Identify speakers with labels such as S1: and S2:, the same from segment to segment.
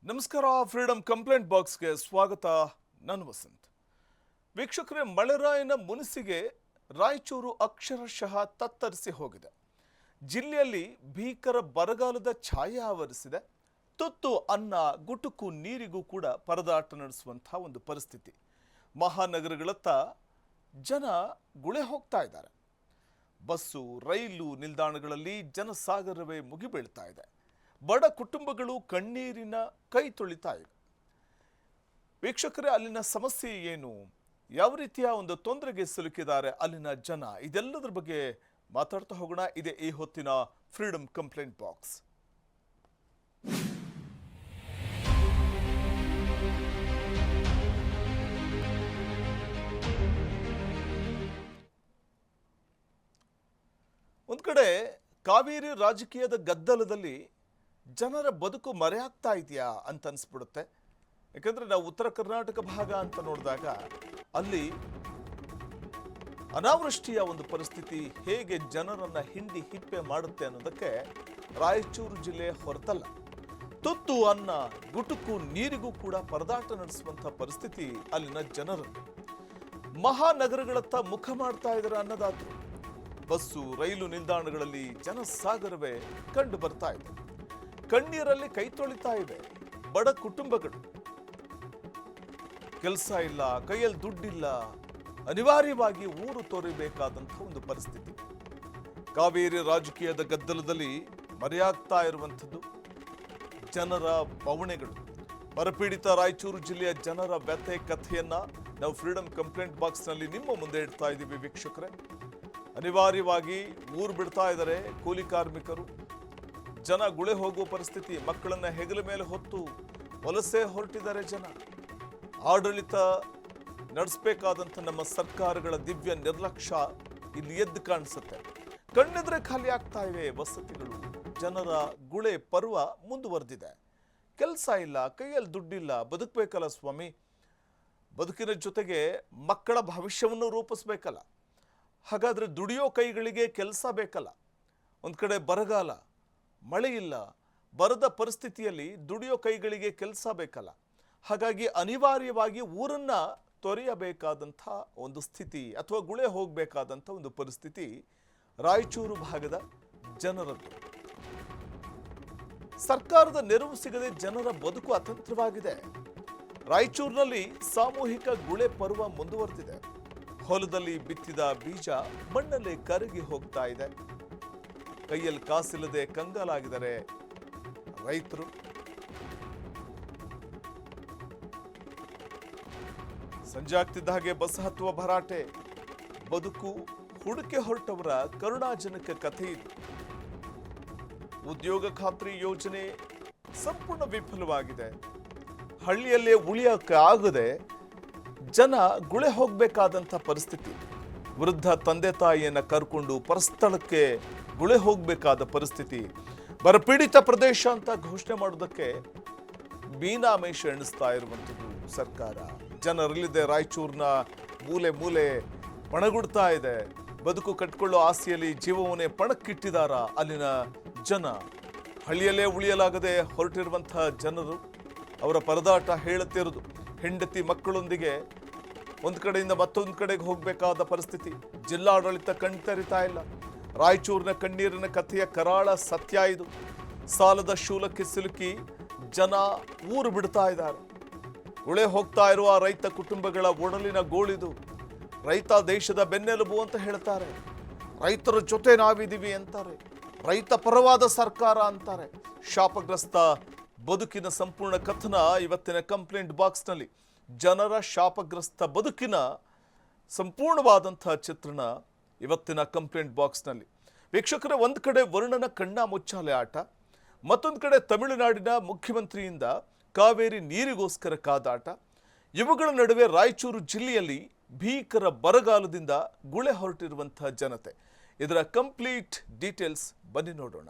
S1: ನಮಸ್ಕಾರ. Freedom complaint ಬಾಕ್ಸ್ಗೆ ಸ್ವಾಗತ. ನಾನು ವಸಂತ್. ವೀಕ್ಷಕರೇ, ಮಳೆರಾಯನ ಮುನಿಸಿಗೆ ರಾಯಚೂರು ಅಕ್ಷರಶಃ ತತ್ತರಿಸಿ ಹೋಗಿದೆ. ಜಿಲ್ಲೆಯಲ್ಲಿ ಭೀಕರ ಬರಗಾಲದ ಛಾಯೆ ಆವರಿಸಿದೆ. ತುತ್ತು ಅನ್ನ, ಗುಟುಕು ನೀರಿಗೂ ಕೂಡ ಪರದಾಟ ನಡೆಸುವಂತಹ ಒಂದು ಪರಿಸ್ಥಿತಿ. ಮಹಾನಗರಗಳತ್ತ ಜನ ಗುಳೆ ಹೋಗ್ತಾ ಇದ್ದಾರೆ. ಬಸ್ಸು, ರೈಲು ನಿಲ್ದಾಣಗಳಲ್ಲಿ ಜನಸಾಗರವೇ ಮುಗಿಬೀಳ್ತಾ ಇದೆ. ಬಡ ಕುಟುಂಬಗಳು ಕಣ್ಣೀರಿನ ಕೈ ತೊಳಿತಾ ಇವೆ. ವೀಕ್ಷಕರೇ, ಅಲ್ಲಿನ ಸಮಸ್ಯೆ ಏನು, ಯಾವ ರೀತಿಯ ಒಂದು ತೊಂದರೆಗೆ ಸಿಲುಕಿದ್ದಾರೆ ಅಲ್ಲಿನ ಜನ, ಇದೆಲ್ಲದರ ಬಗ್ಗೆ ಮಾತಾಡ್ತಾ ಹೋಗೋಣ. ಇದೆ ಈ ಹೊತ್ತಿನ ಫ್ರೀಡಮ್ ಕಂಪ್ಲೇಂಟ್ ಬಾಕ್ಸ್. ಒಂದು ಕಡೆ ಕಾವೇರಿ ರಾಜಕೀಯದ ಗದ್ದಲದಲ್ಲಿ ಜನರ ಬದುಕು ಮರೆಯಾಗ್ತಾ ಇದೆಯಾ ಅಂತ ಅನಿಸ್ಬಿಡುತ್ತೆ. ಯಾಕಂದ್ರೆ ನಾವು ಉತ್ತರ ಕರ್ನಾಟಕ ಭಾಗ ಅಂತ ನೋಡಿದಾಗ ಅಲ್ಲಿ ಅನಾವೃಷ್ಟಿಯ ಒಂದು ಪರಿಸ್ಥಿತಿ ಹೇಗೆ ಜನರನ್ನ ಹಿಂಡಿ ಹಿಪ್ಪೆ ಮಾಡುತ್ತೆ ಅನ್ನೋದಕ್ಕೆ ರಾಯಚೂರು ಜಿಲ್ಲೆ ಹೊರತಲ್ಲ. ತುತ್ತು ಅನ್ನ, ಗುಟುಕು ನೀರಿಗೂ ಕೂಡ ಪರದಾಟ ನಡೆಸುವಂತಹ ಪರಿಸ್ಥಿತಿ ಅಲ್ಲಿನ ಜನರದ್ದು. ಮಹಾನಗರಗಳತ್ತ ಮುಖ ಮಾಡ್ತಾ ಇದ್ದಾರೆ ಅನ್ನದಾತರು. ಬಸ್ಸು, ರೈಲು ನಿಲ್ದಾಣಗಳಲ್ಲಿ ಜನಸಾಗರವೇ ಕಂಡು ಬರ್ತಾ ಇದೆ. ಕಣ್ಣೀರಲ್ಲಿ ಕೈ ತೊಳಿತಾ ಇವೆ ಬಡ ಕುಟುಂಬಗಳು. ಕೆಲಸ ಇಲ್ಲ, ಕೈಯಲ್ಲಿ ದುಡ್ಡಿಲ್ಲ, ಅನಿವಾರ್ಯವಾಗಿ ಊರು ತೋರಿಬೇಕಾದಂತಹ ಒಂದು ಪರಿಸ್ಥಿತಿ. ಕಾವೇರಿ ರಾಜಕೀಯದ ಗದ್ದಲದಲ್ಲಿ ಮರೆಯಾಗ್ತಾ ಇರುವಂಥದ್ದು ಜನರ ಬವಣೆಗಳು. ಬರಪೀಡಿತ ರಾಯಚೂರು ಜಿಲ್ಲೆಯ ಜನರ ವ್ಯಥೆ ಕಥೆಯನ್ನ ನಾವು ಫ್ರೀಡಮ್ ಕಂಪ್ಲೇಂಟ್ ಬಾಕ್ಸ್ ನಲ್ಲಿ ನಿಮ್ಮ ಮುಂದೆ ಇಡ್ತಾ ಇದ್ದೀವಿ. ವೀಕ್ಷಕರೇ, ಅನಿವಾರ್ಯವಾಗಿ ಊರು ಬಿಡ್ತಾ ಇದ್ದಾರೆ ಕೂಲಿ ಕಾರ್ಮಿಕರು. ಜನ ಗುಳೆ ಹೋಗುವ ಪರಿಸ್ಥಿತಿ. ಮಕ್ಕಳನ್ನ ಹೆಗಲ ಮೇಲೆ ಹೊತ್ತು ವಲಸೆ ಹೊರಟಿದ್ದಾರೆ ಜನ. ಆಡಳಿತ ನಡೆಸಬೇಕಾದಂಥ ನಮ್ಮ ಸರ್ಕಾರಗಳ ದಿವ್ಯ ನಿರ್ಲಕ್ಷ್ಯ ಇಲ್ಲಿ ಎದ್ದು ಕಾಣಿಸುತ್ತೆ. ಕಣ್ಣೆದ್ರೆ ಖಾಲಿ ಆಗ್ತಾ ಇವೆ ವಸತಿಗಳು. ಜನರ ಗುಳೆ ಪರ್ವ ಮುಂದುವರೆದಿದೆ. ಕೆಲಸ ಇಲ್ಲ, ಕೈಯಲ್ಲಿ ದುಡ್ಡಿಲ್ಲ, ಬದುಕಬೇಕಲ್ಲ ಸ್ವಾಮಿ. ಬದುಕಿನ ಜೊತೆಗೆ ಮಕ್ಕಳ ಭವಿಷ್ಯವನ್ನು ರೂಪಿಸ್ಬೇಕಲ್ಲ. ಹಾಗಾದ್ರೆ ದುಡಿಯೋ ಕೈಗಳಿಗೆ ಕೆಲಸ ಬೇಕಲ್ಲ. ಒಂದು ಕಡೆ ಬರಗಾಲ, ಮಳೆ ಇಲ್ಲ, ಬರದ ಪರಿಸ್ಥಿತಿಯಲ್ಲಿ ದುಡಿಯೋ ಕೈಗಳಿಗೆ ಕೆಲಸ ಬೇಕಲ್ಲ. ಹಾಗಾಗಿ ಅನಿವಾರ್ಯವಾಗಿ ಊರನ್ನ ತೊರೆಯಬೇಕಾದಂಥ ಒಂದು ಸ್ಥಿತಿ ಅಥವಾ ಗುಳೆ ಹೋಗಬೇಕಾದಂಥ ಒಂದು ಪರಿಸ್ಥಿತಿ ರಾಯಚೂರು ಭಾಗದ ಜನರದ್ದು. ಸರ್ಕಾರದ ನೆರವು ಸಿಗದೆ ಜನರ ಬದುಕು ಅತಂತ್ರವಾಗಿದೆ. ರಾಯಚೂರಿನಲ್ಲಿ ಸಾಮೂಹಿಕ ಗುಳೆ ಪರ್ವ ಮುಂದುವರೆದಿದೆ. ಹೊಲದಲ್ಲಿ ಬಿತ್ತಿದ ಬೀಜ ಮಣ್ಣಲ್ಲೇ ಕರಗಿ ಹೋಗ್ತಾ ಇದೆ. ಕೈಯಲ್ಲಿ ಕಾಸಿಲ್ಲದೆ ಕಂಗಾಲಾಗಿದ್ದಾರೆ ರೈತರು. ಸಂಜೆ ಆಗ್ತಿದ್ದ ಹಾಗೆ ಬಸ್ ಹತ್ತುವ ಭರಾಟೆ. ಬದುಕು ಹುಡುಕೆ ಹೊರಟವರ ಕರುಣಾಜನಕ ಕಥೆ ಇದು. ಉದ್ಯೋಗ ಖಾತ್ರಿ ಯೋಜನೆ ಸಂಪೂರ್ಣ ವಿಫಲವಾಗಿದೆ. ಹಳ್ಳಿಯಲ್ಲೇ ಉಳಿಯಕ್ಕೆ ಆಗದೆ ಜನ ಗುಳೆ ಹೋಗಬೇಕಾದಂಥ ಪರಿಸ್ಥಿತಿ. ವೃದ್ಧ ತಂದೆ ತಾಯಿಯನ್ನ ಕರ್ಕೊಂಡು ಪರಸ್ಥಳಕ್ಕೆ ಗುಳೆ ಹೋಗಬೇಕಾದ ಪರಿಸ್ಥಿತಿ. ಬರಪೀಡಿತ ಪ್ರದೇಶ ಅಂತ ಘೋಷಣೆ ಮಾಡೋದಕ್ಕೆ ಮೀನಾಮೇಷ ಎಣಿಸ್ತಾ ಇರುವಂಥದ್ದು ಸರ್ಕಾರ. ಜನರಲ್ಲಿದೆ ರಾಯಚೂರಿನ ಮೂಲೆ ಮೂಲೆ ಪಣಗುಡ್ತಾ ಇದೆ. ಬದುಕು ಕಟ್ಕೊಳ್ಳೋ ಆಸೆಯಲ್ಲಿ ಜೀವವನ್ನೇ ಪಣಕ್ಕಿಟ್ಟಿದಾರ ಅಲ್ಲಿನ ಜನ. ಹಳ್ಳಿಯಲ್ಲೇ ಉಳಿಯಲಾಗದೆ ಹೊರಟಿರುವಂತಹ ಜನರು. ಅವರ ಪರದಾಟ ಹೇಳುತ್ತಿರುವುದು. ಹೆಂಡತಿ ಮಕ್ಕಳೊಂದಿಗೆ ಒಂದು ಕಡೆಯಿಂದ ಮತ್ತೊಂದು ಕಡೆಗೆ ಹೋಗಬೇಕಾದ ಪರಿಸ್ಥಿತಿ. ಜಿಲ್ಲಾಡಳಿತ ಕಣ್ತರಿತಾ ಇಲ್ಲ. ರಾಯಚೂರಿನ ಕಣ್ಣೀರಿನ ಕಥೆಯ ಕರಾಳ ಸತ್ಯ ಇದು. ಸಾಲದ ಶೂಲಕ್ಕೆ ಸಿಲುಕಿ ಜನ ಊರು ಬಿಡ್ತಾ ಇದ್ದಾರೆ. ಉಳೆ ಹೋಗ್ತಾ ಇರುವ ರೈತ ಕುಟುಂಬಗಳ ಒಡಲಿನ ಗೋಳಿದು. ರೈತ ದೇಶದ ಬೆನ್ನೆಲುಬು ಅಂತ ಹೇಳ್ತಾರೆ. ರೈತರ ಜೊತೆ ನಾವಿದ್ದೀವಿ ಅಂತಾರೆ. ರೈತ ಪರವಾದ ಸರ್ಕಾರ ಅಂತಾರೆ. ಶಾಪಗ್ರಸ್ತ ಬದುಕಿನ ಸಂಪೂರ್ಣ ಕಥನ ಇವತ್ತಿನ ಕಂಪ್ಲೇಂಟ್ ಬಾಕ್ಸ್ನಲ್ಲಿ. ಜನರ ಶಾಪಗ್ರಸ್ತ ಬದುಕಿನ ಸಂಪೂರ್ಣವಾದಂತಹ ಚಿತ್ರಣ ಇವತ್ತಿನ ಕಂಪ್ಲೇಂಟ್ ಬಾಕ್ಸ್ನಲ್ಲಿ. ವೀಕ್ಷಕರೇ, ಒಂದು ಕಡೆ ವರ್ಣನ ಕಣ್ಣ ಮುಚ್ಚಾಲೆ ಆಟ, ಮತ್ತೊಂದು ಕಡೆ ತಮಿಳುನಾಡಿನ ಮುಖ್ಯಮಂತ್ರಿಯಿಂದ ಕಾವೇರಿ ನೀರಿಗೋಸ್ಕರ ಕಾದಾಟ. ಇವುಗಳ ನಡುವೆ ರಾಯಚೂರು ಜಿಲ್ಲೆಯಲ್ಲಿ ಭೀಕರ ಬರಗಾಲದಿಂದ ಗುಳೆ ಹೊರಟಿರುವಂತಹ ಜನತೆ. ಇದರ ಕಂಪ್ಲೀಟ್ ಡೀಟೇಲ್ಸ್ ಬನ್ನಿ ನೋಡೋಣ.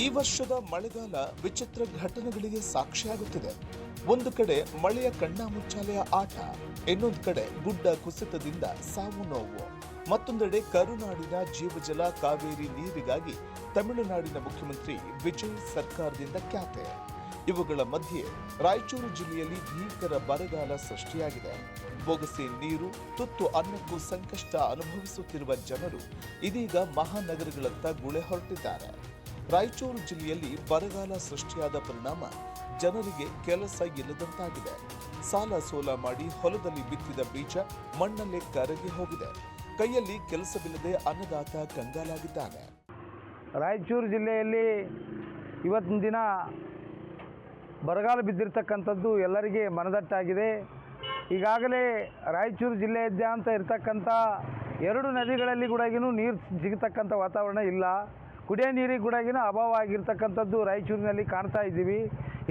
S1: ಈ ವರ್ಷದ ಮಳೆಗಾಲ ವಿಚಿತ್ರ ಘಟನೆಗಳಿಗೆ ಸಾಕ್ಷಿಯಾಗುತ್ತಿದೆ. ಒಂದು ಕಡೆ ಮಳೆಯ ಕಣ್ಣಾಮುಚ್ಚಾಲೆಯ ಆಟ, ಇನ್ನೊಂದು ಕಡೆ ಗುಡ್ಡ ಕುಸಿತದಿಂದ ಸಾವು ನೋವು. ಮತ್ತೊಂದೆಡೆ ಕರುನಾಡಿನ ಜೀವಜಲ ಕಾವೇರಿ ನೀರಿಗಾಗಿ ತಮಿಳುನಾಡಿನ ಮುಖ್ಯಮಂತ್ರಿ ವಿಜಯ್ ಸರ್ಕಾರದಿಂದ ಖ್ಯಾತೆ. ಇವುಗಳ ಮಧ್ಯೆ ರಾಯಚೂರು ಜಿಲ್ಲೆಯಲ್ಲಿ ಭೀಕರ ಬರಗಾಲ ಸೃಷ್ಟಿಯಾಗಿದೆ. ಬೊಗಸೆ ನೀರು, ತುತ್ತು ಅನ್ನಕ್ಕೂ ಸಂಕಷ್ಟ ಅನುಭವಿಸುತ್ತಿರುವ ಜನರು ಇದೀಗ ಮಹಾನಗರಗಳತ್ತ ಗುಳೆ ಹೊರಟಿದ್ದಾರೆ. ರಾಯಚೂರು ಜಿಲ್ಲೆಯಲ್ಲಿ ಬರಗಾಲ ಸೃಷ್ಟಿಯಾದ ಪರಿಣಾಮ ಜನರಿಗೆ ಕೆಲಸ ಇಲ್ಲದಂತಾಗಿದೆ. ಸಾಲ ಸೋಲ ಮಾಡಿ ಹೊಲದಲ್ಲಿ ಬಿತ್ತಿದ ಬೀಜ ಮಣ್ಣಲ್ಲೇ ಕರಗಿ ಹೋಗಿದೆ. ಕೈಯಲ್ಲಿ ಕೆಲಸವಿಲ್ಲದೆ ಅನ್ನದಾತ ಕಂಗಾಲಾಗಿದ್ದಾನೆ.
S2: ರಾಯಚೂರು ಜಿಲ್ಲೆಯಲ್ಲಿ ಇವತ್ತಿನ ದಿನ ಬರಗಾಲ ಬಿದ್ದಿರ್ತಕ್ಕಂಥದ್ದು ಎಲ್ಲರಿಗೆ ಮನದಟ್ಟಾಗಿದೆ. ಈಗಾಗಲೇ ರಾಯಚೂರು ಜಿಲ್ಲೆಯಾದ್ಯಂತ ಇರತಕ್ಕಂಥ 2 ನದಿಗಳಲ್ಲಿ ಕೂಡ ನೀರು ಸಿಗತಕ್ಕಂಥ ವಾತಾವರಣ ಇಲ್ಲ. ಕುಡಿಯೋ ನೀರಿಗೆ ಕೂಡ ಅಭಾವ ಆಗಿರ್ತಕ್ಕಂಥದ್ದು ರಾಯಚೂರಿನಲ್ಲಿ ಕಾಣ್ತಾ ಇದ್ದೀವಿ.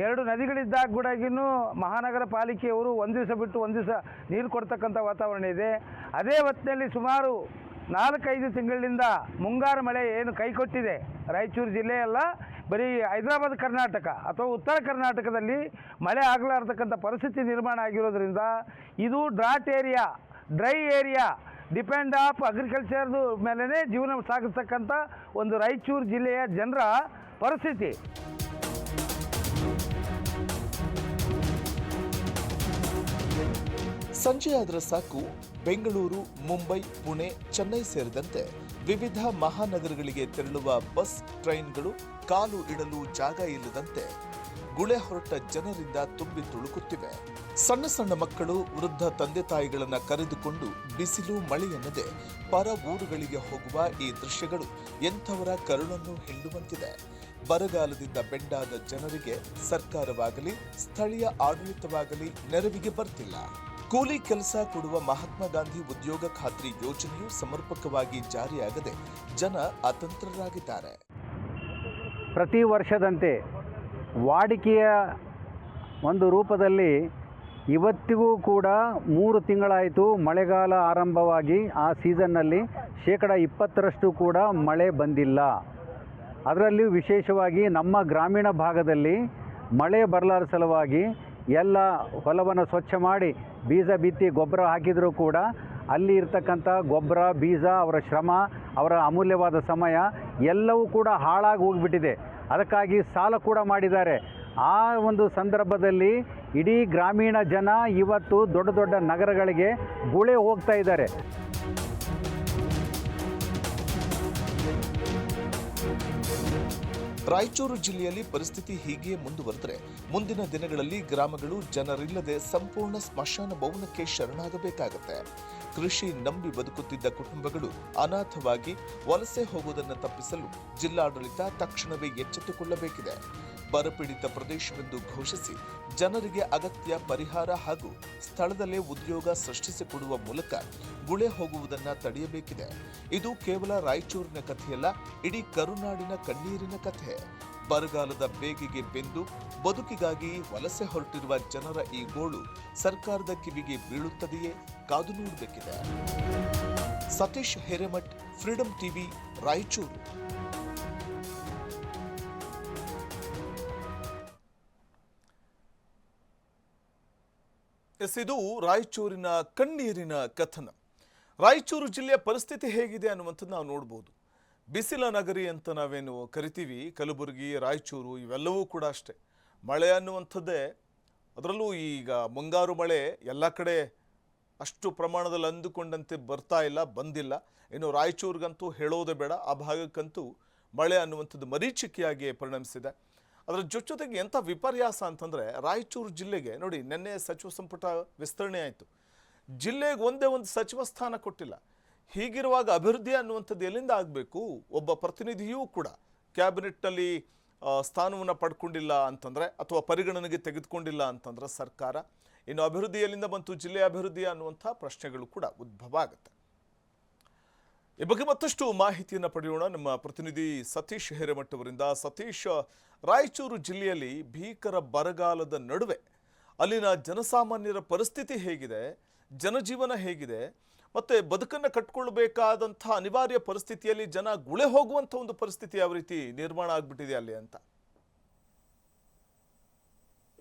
S2: 2 ನದಿಗಳಿದ್ದಾಗ ಕೂಡ ಮಹಾನಗರ ಪಾಲಿಕೆಯವರು ಒಂದು ದಿವಸ ಬಿಟ್ಟು ಒಂದು ದಿವಸ ನೀರು ಕೊಡ್ತಕ್ಕಂಥ ವಾತಾವರಣ ಇದೆ. ಅದೇ ಹೊತ್ತಿನಲ್ಲಿ ಸುಮಾರು 4-5 ತಿಂಗಳಿಂದ ಮುಂಗಾರು ಮಳೆ ಏನು ಕೈಕೊಟ್ಟಿದೆ, ರಾಯಚೂರು ಜಿಲ್ಲೆಯಲ್ಲ ಬರೀ ಹೈದರಾಬಾದ್ ಕರ್ನಾಟಕ ಅಥವಾ ಉತ್ತರ ಕರ್ನಾಟಕದಲ್ಲಿ ಮಳೆ ಆಗಲಾರತಕ್ಕಂಥ ಪರಿಸ್ಥಿತಿ ನಿರ್ಮಾಣ ಆಗಿರೋದ್ರಿಂದ ಇದು ಡ್ರೈ ಏರಿಯಾ ಡಿಪೆಂಡ್ ಆಫ್ ಅಗ್ರಿಕಲ್ಚರ್ದು ಮೇಲೇ ಜೀವನ ಸಾಗಿಸ್ತಕ್ಕಂಥ ಒಂದು ರಾಯಚೂರು ಜಿಲ್ಲೆಯ ಜನರ ಪರಿಸ್ಥಿತಿ.
S1: ಸಂಜೆಯಾದರೆ ಸಾಕು ಬೆಂಗಳೂರು, ಮುಂಬೈ, ಪುಣೆ, ಚೆನ್ನೈ ಸೇರಿದಂತೆ ವಿವಿಧ ಮಹಾನಗರಗಳಿಗೆ ತೆರಳುವ ಬಸ್, ಟ್ರೈನ್ಗಳು ಕಾಲು ಇಡಲು ಜಾಗ ಇಲ್ಲದಂತೆ ಗುಳೆ ಹೊರಟ ಜನರಿಂದ ತುಂಬಿ ತುಳುಕುತ್ತಿವೆ. ಸಣ್ಣ ಸಣ್ಣ ಮಕ್ಕಳು, ವೃದ್ಧ ತಂದೆ ತಾಯಿಗಳನ್ನ ಕರೆದುಕೊಂಡು ಬಿಸಿಲು ಮಳೆಯೆನ್ನದೆ ಪರ ಊರುಗಳಿಗೆ ಹೋಗುವ ಈ ದೃಶ್ಯಗಳು ಎಂಥವರ ಕರುಳನ್ನು ಹಿಂಡುವಂತಿದೆ. ಬರಗಾಲದಿಂದ ಬೆಂಡಾದ ಜನರಿಗೆ ಸರ್ಕಾರವಾಗಲಿ ಸ್ಥಳೀಯ ಆಡಳಿತವಾಗಲಿ ನೆರವಿಗೆ ಬರ್ತಿಲ್ಲ. ಕೂಲಿ ಕೆಲಸ ಕೊಡುವ ಮಹಾತ್ಮ ಗಾಂಧಿ ಉದ್ಯೋಗ ಖಾತ್ರಿ ಯೋಜನೆಯು ಸಮರ್ಪಕವಾಗಿ ಜಾರಿಯಾಗದೆ ಜನ ಅತಂತ್ರರಾಗಿದ್ದಾರೆ.
S2: ಪ್ರತಿ ವರ್ಷದಂತೆ ವಾಡಿಕೆಯ ಒಂದು ರೂಪದಲ್ಲಿ ಇವತ್ತಿಗೂ ಕೂಡ 3 ತಿಂಗಳಾಯಿತು ಮಳೆಗಾಲ ಆರಂಭವಾಗಿ. ಆ ಸೀಸನ್ನಲ್ಲಿ 20% ಕೂಡ ಮಳೆ ಬಂದಿಲ್ಲ. ಅದರಲ್ಲಿಯೂ ವಿಶೇಷವಾಗಿ ನಮ್ಮ ಗ್ರಾಮೀಣ ಭಾಗದಲ್ಲಿ ಮಳೆ ಬರಲಾರ ಸಲುವಾಗಿ ಎಲ್ಲ ಹೊಲವನ್ನು ಸ್ವಚ್ಛ ಮಾಡಿ ಬೀಜ ಬಿತ್ತಿ ಗೊಬ್ಬರ ಹಾಕಿದರೂ ಕೂಡ ಅಲ್ಲಿ ಇರ್ತಕ್ಕಂಥ ಗೊಬ್ಬರ, ಬೀಜ, ಅವರ ಶ್ರಮ, ಅವರ ಅಮೂಲ್ಯವಾದ ಸಮಯ ಎಲ್ಲವೂ ಕೂಡ ಹಾಳಾಗಿ ಹೋಗಿಬಿಟ್ಟಿದೆ. ಅದಕ್ಕಾಗಿ ಸಾಲ ಕೂಡ ಮಾಡಿದ್ದಾರೆ. ಆ ಒಂದು ಸಂದರ್ಭದಲ್ಲಿ ಇಡೀ ಗ್ರಾಮೀಣ ಜನ ಇವತ್ತು ದೊಡ್ಡ ದೊಡ್ಡ ನಗರಗಳಿಗೆ ಗುಳೆ ಹೋಗ್ತಾ ಇದ್ದಾರೆ.
S1: ರಾಯಚೂರು ಜಿಲ್ಲೆಯಲ್ಲಿ ಪರಿಸ್ಥಿತಿ ಹೀಗೆ ಮುಂದುವರೆದರೆ ಮುಂದಿನ ದಿನಗಳಲ್ಲಿ ಗ್ರಾಮಗಳು ಜನರಿಲ್ಲದೆ ಸಂಪೂರ್ಣ ಸ್ಮಶಾನ ಭವನಕ್ಕೆ ಶರಣಾಗಬೇಕಾಗುತ್ತೆ. ಕೃಷಿ ನಂಬಿ ಬದುಕುತ್ತಿದ್ದ ಕುಟುಂಬಗಳು ಅನಾಥವಾಗಿ ವಲಸೆ ಹೋಗುವುದನ್ನು ತಪ್ಪಿಸಲು ಜಿಲ್ಲಾಡಳಿತ ತಕ್ಷಣವೇ ಎಚ್ಚೆತ್ತುಕೊಳ್ಳಬೇಕಿದೆ. ಬರಪೀಡಿತ ಪ್ರದೇಶವೆಂದು ಘೋಷಿಸಿ ಜನರಿಗೆ ಅಗತ್ಯ ಪರಿಹಾರ ಹಾಗೂ ಸ್ಥಳದಲ್ಲೇ ಉದ್ಯೋಗ ಸೃಷ್ಟಿಸಿಕೊಡುವ ಮೂಲಕ ಗುಳೆ ಹೋಗುವುದನ್ನು ತಡೆಯಬೇಕಿದೆ. ಇದು ಕೇವಲ ರಾಯಚೂರಿನ ಕಥೆಯಲ್ಲ, ಇಡೀ ಕರುನಾಡಿನ ಕಣ್ಣೀರಿನ ಕಥೆ. ಬರಗಾಲದ ಬೇಗೆಗೆ ಬೆಂದು ಬದುಕಿಗಾಗಿ ವಲಸೆ ಹೊರಟಿರುವ ಜನರ ಈ ಗೋಳು ಸರ್ಕಾರದ ಕಿವಿಗೆ ಬೀಳುತ್ತದೆಯೇ ಕಾದು ನೋಡಬೇಕಿದೆ. Satish Hiremath, freedom TV, Raichur. ಇದು ರಾಯಚೂರಿನ ಕಣ್ಣೀರಿನ ಕಥನ. ರಾಯಚೂರು ಜಿಲ್ಲೆಯ ಪರಿಸ್ಥಿತಿ ಹೇಗಿದೆ ಅನ್ನುವಂಥದ್ದು ನಾವು ನೋಡ್ಬೋದು. ಬಿಸಿಲ ನಗರಿ ಅಂತ ನಾವೇನು ಕರಿತೀವಿ, ಕಲಬುರಗಿ, ರಾಯಚೂರು ಇವೆಲ್ಲವೂ ಕೂಡ ಅಷ್ಟೇ. ಮಳೆ ಅನ್ನುವಂಥದ್ದೇ, ಅದರಲ್ಲೂ ಈಗ ಮುಂಗಾರು ಮಳೆ ಎಲ್ಲ ಕಡೆ ಅಷ್ಟು ಪ್ರಮಾಣದಲ್ಲಿ ಅಂದುಕೊಂಡಂತೆ ಬರ್ತಾ ಇಲ್ಲ, ಬಂದಿಲ್ಲ. ಇನ್ನು ರಾಯಚೂರಿಗಂತೂ ಹೇಳೋದೇ ಬೇಡ, ಆ ಭಾಗಕ್ಕಂತೂ ಮಳೆ ಅನ್ನುವಂಥದ್ದು ಮರೀಚಿಕೆಯಾಗಿ ಪರಿಣಮಿಸಿದೆ. ಅದರ ಜೊತೆಗೆ ಎಂಥ ವಿಪರ್ಯಾಸ ಅಂತಂದರೆ, ರಾಯಚೂರು ಜಿಲ್ಲೆಗೆ ನೋಡಿ, ನಿನ್ನೆ ಸಚಿವ ಸಂಪುಟ ವಿಸ್ತರಣೆ ಆಯಿತು, ಜಿಲ್ಲೆಗೆ ಒಂದೇ ಒಂದು ಸಚಿವ ಸ್ಥಾನ ಕೊಟ್ಟಿಲ್ಲ. ಹೀಗಿರುವಾಗ ಅಭಿವೃದ್ಧಿ ಅನ್ನುವಂಥದ್ದು ಎಲ್ಲಿಂದ ಆಗಬೇಕು? ಒಬ್ಬ ಪ್ರತಿನಿಧಿಯೂ ಕೂಡ ಕ್ಯಾಬಿನೆಟ್ನಲ್ಲಿ ಸ್ಥಾನವನ್ನು ಪಡ್ಕೊಂಡಿಲ್ಲ ಅಂತಂದರೆ, ಅಥವಾ ಪರಿಗಣನೆಗೆ ತೆಗೆದುಕೊಂಡಿಲ್ಲ ಅಂತಂದರೆ ಸರ್ಕಾರ, ಇನ್ನು ಅಭಿವೃದ್ಧಿ ಎಲ್ಲಿಂದ ಬಂತು? ಜಿಲ್ಲೆಯ ಅಭಿವೃದ್ಧಿ ಅನ್ನುವಂಥ ಪ್ರಶ್ನೆಗಳು ಕೂಡ ಉದ್ಭವ ಆಗುತ್ತೆ. ಈ ಬಗ್ಗೆ ಮತ್ತಷ್ಟು ಮಾಹಿತಿಯನ್ನು ಪಡೆಯೋಣ ನಮ್ಮ ಪ್ರತಿನಿಧಿ ಸತೀಶ್ ಹಿರೇಮಠ್ ಅವರಿಂದ. ಸತೀಶ್, ರಾಯಚೂರು ಜಿಲ್ಲೆಯಲ್ಲಿ ಭೀಕರ ಬರಗಾಲದ ನಡುವೆ ಅಲ್ಲಿನ ಜನಸಾಮಾನ್ಯರ ಪರಿಸ್ಥಿತಿ ಹೇಗಿದೆ, ಜನಜೀವನ ಹೇಗಿದೆ, ಮತ್ತೆ ಬದುಕನ್ನು ಕಟ್ಕೊಳ್ಬೇಕಾದಂಥ ಅನಿವಾರ್ಯ ಪರಿಸ್ಥಿತಿಯಲ್ಲಿ ಜನ ಗುಳೆ ಹೋಗುವಂಥ ಒಂದು ಪರಿಸ್ಥಿತಿ ಯಾವ ರೀತಿ ನಿರ್ಮಾಣ ಆಗ್ಬಿಟ್ಟಿದೆ ಅಲ್ಲಿ ಅಂತ?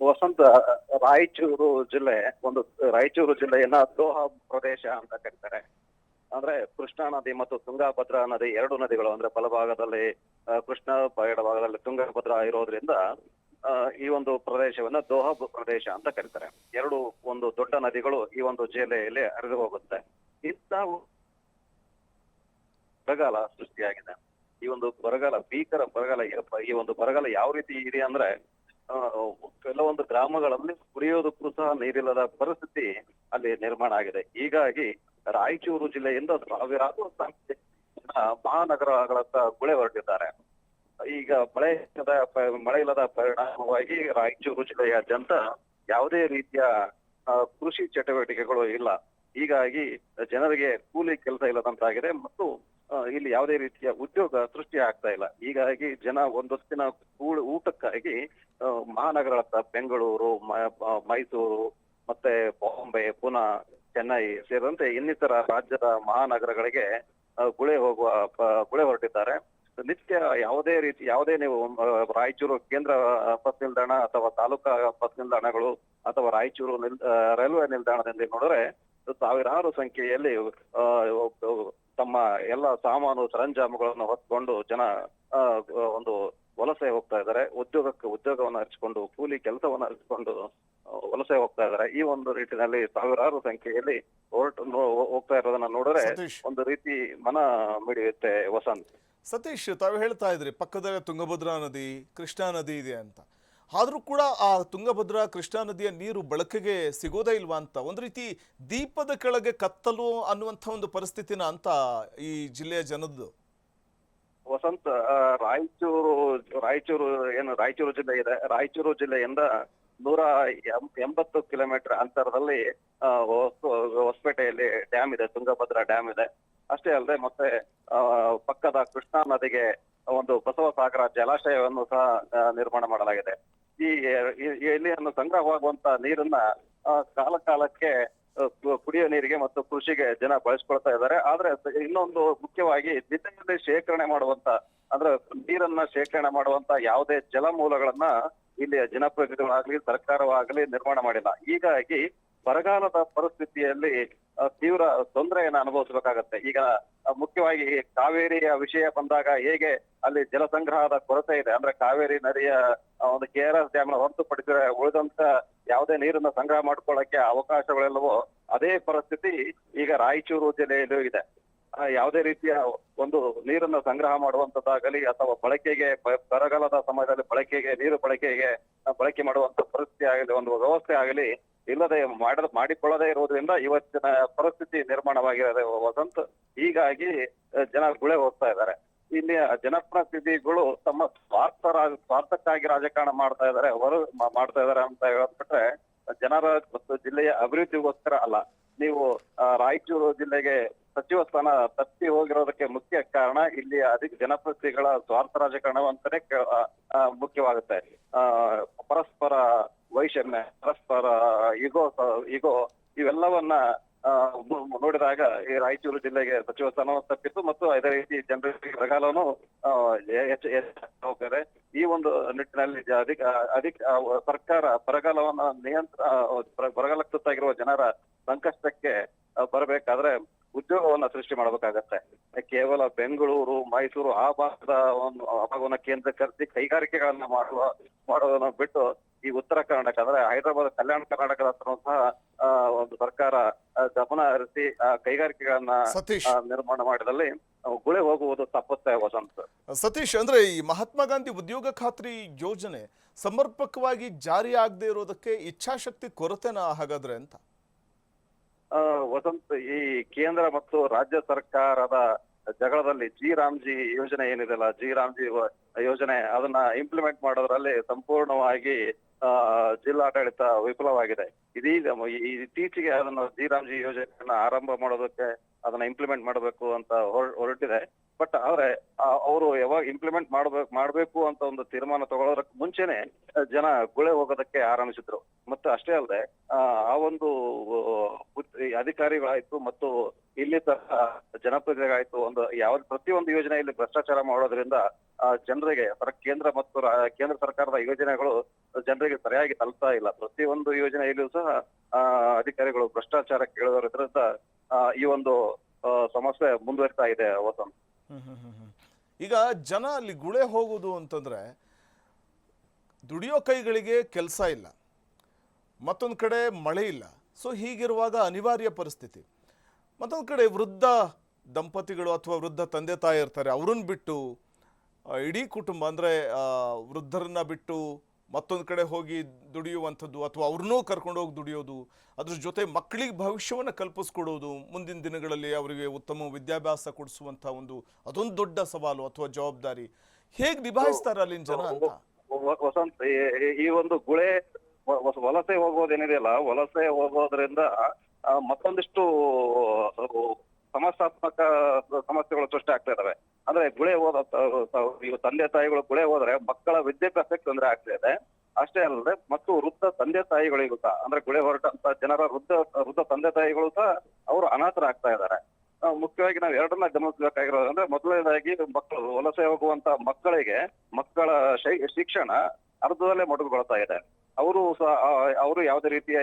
S3: ವಸಂತ, ರಾಯಚೂರು ಜಿಲ್ಲೆಯನ್ನ ದೋಹ ಪ್ರದೇಶ ಅಂತ ಕರೀತಾರೆ. ಅಂದ್ರೆ ಕೃಷ್ಣಾ ನದಿ ಮತ್ತು ತುಂಗಭದ್ರಾ ನದಿ ಎರಡು ನದಿಗಳು ಅಂದ್ರೆ ಬಲಭಾಗದಲ್ಲಿ ಕೃಷ್ಣ ಎಡಭಾಗದಲ್ಲಿ ತುಂಗಭದ್ರಾ ಇರೋದ್ರಿಂದ ಈ ಒಂದು ಪ್ರದೇಶವನ್ನ ದೋಹಬ್ ಪ್ರದೇಶ ಅಂತ ಕರೀತಾರೆ. ಎರಡು ಒಂದು ದೊಡ್ಡ ನದಿಗಳು ಈ ಒಂದು ಜಿಲ್ಲೆಯಲ್ಲಿ ಹರಿದು ಹೋಗುತ್ತೆ. ಇಂಥ ಬರಗಾಲ ಸೃಷ್ಟಿಯಾಗಿದೆ. ಈ ಒಂದು ಬರಗಾಲ ಭೀಕರ ಬರಗಾಲ. ಈ ಒಂದು ಬರಗಾಲ ಯಾವ ರೀತಿ ಇದೆ ಅಂದ್ರೆ ಕೆಲವೊಂದು ಗ್ರಾಮಗಳಲ್ಲಿ ಕುಡಿಯೋದಕ್ಕೂ ಸಹ ನೀರಿಲ್ಲದ ಪರಿಸ್ಥಿತಿ ಅಲ್ಲಿ ನಿರ್ಮಾಣ ಆಗಿದೆ. ಹೀಗಾಗಿ ರಾಯಚೂರು ಜಿಲ್ಲೆಯಿಂದ ಸಾವಿರಾರು ಸಂಖ್ಯೆ ಮಹಾನಗರಗಳತ್ತ ಗುಳೆ ಹೊರಟಿದ್ದಾರೆ. ಈಗ ಮಳೆ ಇಲ್ಲದ ಪರಿಣಾಮವಾಗಿ ರಾಯಚೂರು ಜಿಲ್ಲೆಯಾದ್ಯಂತ ಯಾವುದೇ ರೀತಿಯ ಕೃಷಿ ಚಟುವಟಿಕೆಗಳು ಇಲ್ಲ. ಹೀಗಾಗಿ ಜನರಿಗೆ ಕೂಲಿ ಕೆಲಸ ಇಲ್ಲದಂತಾಗಿದೆ ಮತ್ತು ಇಲ್ಲಿ ಯಾವುದೇ ರೀತಿಯ ಉದ್ಯೋಗ ಸೃಷ್ಟಿ ಆಗ್ತಾ ಇಲ್ಲ. ಹೀಗಾಗಿ ಜನ ಒಂದೊತ್ತಿನ ಊಟಕ್ಕಾಗಿ ಮಹಾನಗರಗಳತ್ತ ಬೆಂಗಳೂರು, ಮೈಸೂರು, ಮತ್ತೆ ಬಾಂಬೆ, ಪುನಾ, ಚೆನ್ನೈ ಸೇರಿದಂತೆ ಇನ್ನಿತರ ರಾಜ್ಯದ ಮಹಾನಗರಗಳಿಗೆ ಗುಳೆ ಹೊರಟಿದ್ದಾರೆ. ನಿತ್ಯ ಯಾವುದೇ ನೀವು ರಾಯಚೂರು ಕೇಂದ್ರ ಬಸ್ ನಿಲ್ದಾಣ ಅಥವಾ ತಾಲೂಕಾ ಬಸ್ ನಿಲ್ದಾಣಗಳು ಅಥವಾ ರಾಯಚೂರು ರೈಲ್ವೆ ನಿಲ್ದಾಣದಲ್ಲಿ ನೋಡಿದ್ರೆ ಸಾವಿರಾರು ಸಂಖ್ಯೆಯಲ್ಲಿ ತಮ್ಮ ಎಲ್ಲ ಸಾಮಾನು ಸರಂಜಾಮುಗಳನ್ನು ಹೊತ್ಕೊಂಡು ಜನ ಒಂದು ವಲಸೆ ಹೋಗ್ತಾ ಇದ್ದಾರೆ. ಉದ್ಯೋಗವನ್ನು ಅರಿಸಿಕೊಂಡು ಕೂಲಿ ಕೆಲಸವನ್ನು ಅರಿಸಿಕೊಂಡು ವಲಸೆ ಹೋಗ್ತಾ ಇದ್ದಾರೆ. ಈ ಒಂದು ನಿಟ್ಟಿನಲ್ಲಿ ಸಾವಿರಾರು ಸಂಖ್ಯೆಯಲ್ಲಿ ಹೋಗ್ತಾ ಇರೋದನ್ನ ನೋಡಿದ್ರೆ ಒಂದು ರೀತಿ ಮನ ಮಿಡಿಯುತ್ತೆ. ವಸಂತ್,
S1: ಸತೀಶ್, ತಾವು ಹೇಳ್ತಾ ಇದ್ರಿ ಪಕ್ಕದಲ್ಲೇ ತುಂಗಭದ್ರಾ ನದಿ, ಕೃಷ್ಣಾ ನದಿ ಇದೆ ಅಂತ. ಆದರೂ ಕೂಡ ಆ ತುಂಗಭದ್ರಾ ಕೃಷ್ಣಾ ನದಿಯ ನೀರು ಬಳಕೆಗೆ ಸಿಗೋದೇ ಇಲ್ವಾ ಅಂತ, ಒಂದು ರೀತಿ ದೀಪದ ಕೆಳಗೆ ಕತ್ತಲು ಅನ್ನುವಂಥ ಒಂದು ಪರಿಸ್ಥಿತಿನ ಅಂತ ಈ ಜಿಲ್ಲೆಯ ಜನದ್ದು.
S3: ವಸಂತ್, ರಾಯಚೂರು ಜಿಲ್ಲೆ ಇದೆ. ರಾಯಚೂರು ಜಿಲ್ಲೆಯಿಂದ 180 ಕಿಲೋಮೀಟರ್ ಅಂತರದಲ್ಲಿ ಹೊಸಪೇಟೆಯಲ್ಲಿ ಡ್ಯಾಮ್ ಇದೆ, ತುಂಗಭದ್ರಾ ಡ್ಯಾಮ್ ಇದೆ. ಅಷ್ಟೇ ಅಲ್ಲದೆ ಮತ್ತೆ ಪಕ್ಕದ ಕೃಷ್ಣಾ ನದಿಗೆ ಒಂದು ಬಸವಸಾಗರ ಜಲಾಶಯವನ್ನು ಸಹ ನಿರ್ಮಾಣ ಮಾಡಲಾಗಿದೆ. ಇಲ್ಲಿಯನ್ನು ಸಂಗ್ರಹವಾಗುವಂತ ನೀರನ್ನ ಕಾಲಕ್ಕೆ ಕುಡಿಯೋ ನೀರಿಗೆ ಮತ್ತು ಕೃಷಿಗೆ ಜನ ಬಳಸ್ಕೊಳ್ತಾ ಇದ್ದಾರೆ. ಆದ್ರೆ ಇನ್ನೊಂದು ಮುಖ್ಯವಾಗಿ ಜಿಲ್ಲೆಯಲ್ಲಿ ಶೇಖರಣೆ ಮಾಡುವಂತ ಅಂದ್ರೆ ನೀರನ್ನ ಶೇಖರಣೆ ಮಾಡುವಂತ ಯಾವುದೇ ಜಲಮೂಲಗಳನ್ನ ಇಲ್ಲಿಯ ಜನಪ್ರತಿನಿಧಿಗಳಾಗ್ಲಿ ಸರ್ಕಾರವಾಗಲಿ ನಿರ್ಮಾಣ ಮಾಡಿಲ್ಲ. ಹೀಗಾಗಿ ಬರಗಾಲದ ಪರಿಸ್ಥಿತಿಯಲ್ಲಿ ತೀವ್ರ ತೊಂದರೆಯನ್ನು ಅನುಭವಿಸಬೇಕಾಗತ್ತೆ. ಈಗ ಮುಖ್ಯವಾಗಿ ಕಾವೇರಿಯ ವಿಷಯ ಬಂದಾಗ ಹೇಗೆ ಅಲ್ಲಿ ಜಲ ಸಂಗ್ರಹದ ಕೊರತೆ ಇದೆ ಅಂದ್ರೆ ಕಾವೇರಿ ನದಿಯ ಒಂದು KRS ಡ್ಯಾಮ್ ಹೊರತುಪಡಿಸಿದ್ರೆ ಉಳಿದಂತ ಯಾವುದೇ ನೀರನ್ನ ಸಂಗ್ರಹ ಮಾಡ್ಕೊಳ್ಳಕ್ಕೆ ಅವಕಾಶಗಳೆಲ್ಲವೋ ಅದೇ ಪರಿಸ್ಥಿತಿ ಈಗ ರಾಯಚೂರು ಜಿಲ್ಲೆಯಲ್ಲೂ ಇದೆ. ಯಾವುದೇ ರೀತಿಯ ಒಂದು ನೀರನ್ನ ಸಂಗ್ರಹ ಮಾಡುವಂತದ್ದಾಗಲಿ ಅಥವಾ ಬಳಕೆಗೆ ಬರಗಾಲದ ಸಮಯದಲ್ಲಿ ನೀರು ಬಳಕೆ ಮಾಡುವಂತ ಪರಿಸ್ಥಿತಿ ಆಗಲಿ, ಒಂದು ವ್ಯವಸ್ಥೆ ಆಗಲಿ ಇಲ್ಲದೆ ಮಾಡಿಕೊಳ್ಳದೇ ಇರುವುದರಿಂದ ಇವತ್ತಿನ ಪರಿಸ್ಥಿತಿ ನಿರ್ಮಾಣವಾಗಿರೋದು ವಸಂತ್. ಹೀಗಾಗಿ ಜನ ಗುಳೆ ಹೋಗ್ತಾ ಇದ್ದಾರೆ. ಇಲ್ಲಿಯ ಜನಪ್ರತಿನಿಧಿಗಳು ತಮ್ಮ ಸ್ವಾರ್ಥಕ್ಕಾಗಿ ರಾಜಕಾರಣ ಮಾಡ್ತಾ ಇದ್ದಾರೆ ಅಂತ ಹೇಳ್ಬಿಟ್ರೆ ಜನರ ಮತ್ತು ಜಿಲ್ಲೆಯ ಅಭಿವೃದ್ಧಿಗೋಸ್ಕರ ಅಲ್ಲ. ನೀವು ರಾಯಚೂರು ಜಿಲ್ಲೆಗೆ ಸಚಿವ ಸ್ಥಾನ ತಪ್ಪಿ ಹೋಗಿರೋದಕ್ಕೆ ಮುಖ್ಯ ಕಾರಣ ಇಲ್ಲಿಯ ಜನಪ್ರತಿನಿಧಿಗಳ ಸ್ವಾರ್ಥ ರಾಜಕಾರಣ ಅಂತಾನೆ ಮುಖ್ಯವಾಗುತ್ತೆ. ಪರಸ್ಪರ ವೈಷಮ್ಯ, ಪರಸ್ಪರ ಈಗೋ ಇವೆಲ್ಲವನ್ನ ನೋಡಿದಾಗ ಈ ರಾಯಚೂರು ಜಿಲ್ಲೆಗೆ ಸಚಿವ ಸ್ಥಾನವನ್ನು ತಪ್ಪಿತ್ತು ಮತ್ತು ಅದೇ ರೀತಿ ಜನರಿಗೆ ಬರಗಾಲನು ಹೋಗ್ತಾರೆ. ಈ ಒಂದು ನಿಟ್ಟಿನಲ್ಲಿ ಸರ್ಕಾರ ಬರಗಾಲಕ್ಕೆ ತುತ್ತಾಗಿರುವ ಜನರ ಸಂಕಷ್ಟಕ್ಕೆ ಬರಬೇಕಾದ್ರೆ ಉದ್ಯೋಗವನ್ನ ಸೃಷ್ಟಿ ಮಾಡಬೇಕಾಗತ್ತೆ. ಕೇವಲ ಬೆಂಗಳೂರು, ಮೈಸೂರು ಆ ಭಾಗವನ್ನ ಕೇಂದ್ರೀಕರಿಸಿ ಕೈಗಾರಿಕೆಗಳನ್ನ ಮಾಡೋದನ್ನ ಬಿಟ್ಟು ಈ ಉತ್ತರ ಕರ್ನಾಟಕ ಅಂದ್ರೆ ಹೈದರಾಬಾದ್, ಕಲ್ಯಾಣ ಕರ್ನಾಟಕದ ಹತ್ರ ಸಹ ಒಂದು ಸರ್ಕಾರ ಗಮನ ಹರಿಸಿ ಕೈಗಾರಿಕೆಗಳನ್ನ ನಿರ್ಮಾಣ ಮಾಡಿದಲ್ಲಿ ಗುಳೆ ಹೋಗುವುದು ತಪ್ಪುತ್ತೆ ವಸಂತ್.
S1: ಸತೀಶ್, ಅಂದ್ರೆ ಈ ಮಹಾತ್ಮ ಗಾಂಧಿ ಉದ್ಯೋಗ ಖಾತ್ರಿ ಯೋಜನೆ ಸಮರ್ಪಕವಾಗಿ ಜಾರಿ ಆಗದೆ ಇರೋದಕ್ಕೆ ಇಚ್ಛಾಶಕ್ತಿ ಕೊರತೆನಾ ಹಾಗಾದ್ರೆ ಅಂತ?
S3: ವಸಂತ್, ಈ ಕೇಂದ್ರ ಮತ್ತು ರಾಜ್ಯ ಸರ್ಕಾರದ ಜಗಳದಲ್ಲಿ ರಾಮ್ಜಿ ಯೋಜನೆ ಏನಿದೆಲ್ಲ, ರಾಮ್ಜಿ ಯೋಜನೆ ಅದನ್ನ ಇಂಪ್ಲಿಮೆಂಟ್ ಮಾಡೋದ್ರಲ್ಲಿ ಸಂಪೂರ್ಣವಾಗಿ ಜಿಲ್ಲಾಡಳಿತ ವಿಫಲವಾಗಿದೆ. ಇದೀಗ ಇತ್ತೀಚೆಗೆ ಅದನ್ನು ರಾಮ್ಜಿ ಯೋಜನೆಯನ್ನ ಆರಂಭ ಮಾಡೋದಕ್ಕೆ ಅದನ್ನ ಇಂಪ್ಲಿಮೆಂಟ್ ಮಾಡಬೇಕು ಅಂತ ಹೊರಟಿದೆ. ಬಟ್ ಆದ್ರೆ ಅವರು ಯಾವಾಗ ಇಂಪ್ಲಿಮೆಂಟ್ ಮಾಡ್ಬೇಕು ಅಂತ ಒಂದು ತೀರ್ಮಾನ ತಗೊಳ್ಳೋದಕ್ಕೆ ಮುಂಚೆನೆ ಜನ ಗುಳೆ ಹೋಗೋದಕ್ಕೆ ಆರಂಭಿಸಿದ್ರು. ಮತ್ತು ಅಷ್ಟೇ ಅಲ್ಲದೆ ಆ ಒಂದು ಅಧಿಕಾರಿಗಳಾಯ್ತು ಮತ್ತು ಇಲ್ಲಿ ಸಹ ಜನಪ್ರತಿನಿಧಿಗಳಾಯ್ತು ಪ್ರತಿಯೊಂದು ಯೋಜನೆಯಲ್ಲಿ ಭ್ರಷ್ಟಾಚಾರ ಮಾಡೋದ್ರಿಂದ ಜನರಿಗೆ ಕೇಂದ್ರ ಸರ್ಕಾರದ ಯೋಜನೆಗಳು ಜನರಿಗೆ ಸರಿಯಾಗಿ ತಲುಪ್ತಾ ಇಲ್ಲ. ಪ್ರತಿಯೊಂದು ಯೋಜನೆಯಲ್ಲೂ ಸಹ ಅಧಿಕಾರಿಗಳು ಭ್ರಷ್ಟಾಚಾರ ಕೇಳೋದ್ರಿಂದ ಈ ಒಂದು ಸಮಸ್ಯೆ ಮುಂದುವರಿತಾ ಇದೆ ವಸಂತ್.
S1: ಈಗ ಜನ ಅಲ್ಲಿ ಗುಳೆ ಹೋಗುದು ಅಂತಂದ್ರೆ ದುಡಿಯೋ ಕೈಗಳಿಗೆ ಕೆಲಸ ಇಲ್ಲ, ಮತ್ತೊಂದು ಕಡೆ ಮಳೆ ಇಲ್ಲ. ಸೊ ಹೀಗಿರುವಾಗ ಅನಿವಾರ್ಯ ಪರಿಸ್ಥಿತಿ. ಮತ್ತೊಂದು ಕಡೆ ವೃದ್ಧ ದಂಪತಿಗಳು ಅಥವಾ ವೃದ್ಧ ತಂದೆ ತಾಯಿ ಇರ್ತಾರೆ, ಅವ್ರನ್ನ ಬಿಟ್ಟು ಇಡೀ ಕುಟುಂಬ ಅಂದರೆ ವೃದ್ಧರನ್ನ ಬಿಟ್ಟು ಮತ್ತೊಂದು ಕಡೆ ಹೋಗಿ ದುಡಿಯುವಂಥದ್ದು ಅಥವಾ ಅವ್ರನ್ನೂ ಕರ್ಕೊಂಡೋಗಿ ದುಡಿಯೋದು, ಅದ್ರ ಜೊತೆ ಮಕ್ಕಳಿಗೆ ಭವಿಷ್ಯವನ್ನು ಕಲ್ಪಿಸ್ಕೊಡೋದು, ಮುಂದಿನ ದಿನಗಳಲ್ಲಿ ಅವರಿಗೆ ಉತ್ತಮ ವಿದ್ಯಾಭ್ಯಾಸ ಕೊಡಿಸುವಂಥ ಅದೊಂದು ದೊಡ್ಡ ಸವಾಲು ಅಥವಾ ಜವಾಬ್ದಾರಿ. ಹೇಗೆ ನಿಭಾಯಿಸ್ತಾರೆ ಅಲ್ಲಿನ ಜನ ಅಂತ?
S3: ವಸಂತ್, ಈ ಒಂದು ಗುಳೆ ವಲಸೆ ಹೋಗೋದೇನಿದೆಯಲ್ಲ, ವಲಸೆ ಹೋಗೋದ್ರಿಂದ ಮತ್ತೊಂದಿಷ್ಟು ಸಮಸ್ಯಾತ್ಮಕ ಸಮಸ್ಯೆಗಳು ಸೃಷ್ಟಿ ಆಗ್ತಾ ಇದಾವೆ. ಅಂದ್ರೆ ಗುಳೆ ಹೋದ ತಂದೆ ತಾಯಿಗಳು ಗುಳೆ ಹೋದ್ರೆ ಮಕ್ಕಳ ವಿದ್ಯಾಭ್ಯಾಸಕ್ಕೆ ತೊಂದರೆ ಆಗ್ತಾ ಇದೆ. ಅಷ್ಟೇ ಅಲ್ಲದೆ ಮತ್ತು ವೃದ್ಧ ತಂದೆ ತಾಯಿಗಳಿಗೂ ಸಹ, ಅಂದ್ರೆ ಗುಳೆ ಹೊರಟಂತ ಜನರ ವೃದ್ಧ ತಂದೆ ತಾಯಿಗಳು ಸಹ ಅವರು ಅನಾಥರಾಗ್ತಾ ಇದ್ದಾರೆ. ಮುಖ್ಯವಾಗಿ ನಾವು ಎರಡನ್ನ ಗಮನಿಸಬೇಕಾಗಿರೋದು ಅಂದ್ರೆ, ಮೊದಲನೇದಾಗಿ ಮಕ್ಕಳು ವಲಸೆ ಹೋಗುವಂತ ಮಕ್ಕಳಿಗೆ ಮಕ್ಕಳ ಶಿಕ್ಷಣ ಅರ್ಧದಲ್ಲೇ ಮೊಟಕುಗೊಳ್ತಾ ಇದೆ. ಅವರು ಯಾವುದೇ ರೀತಿಯ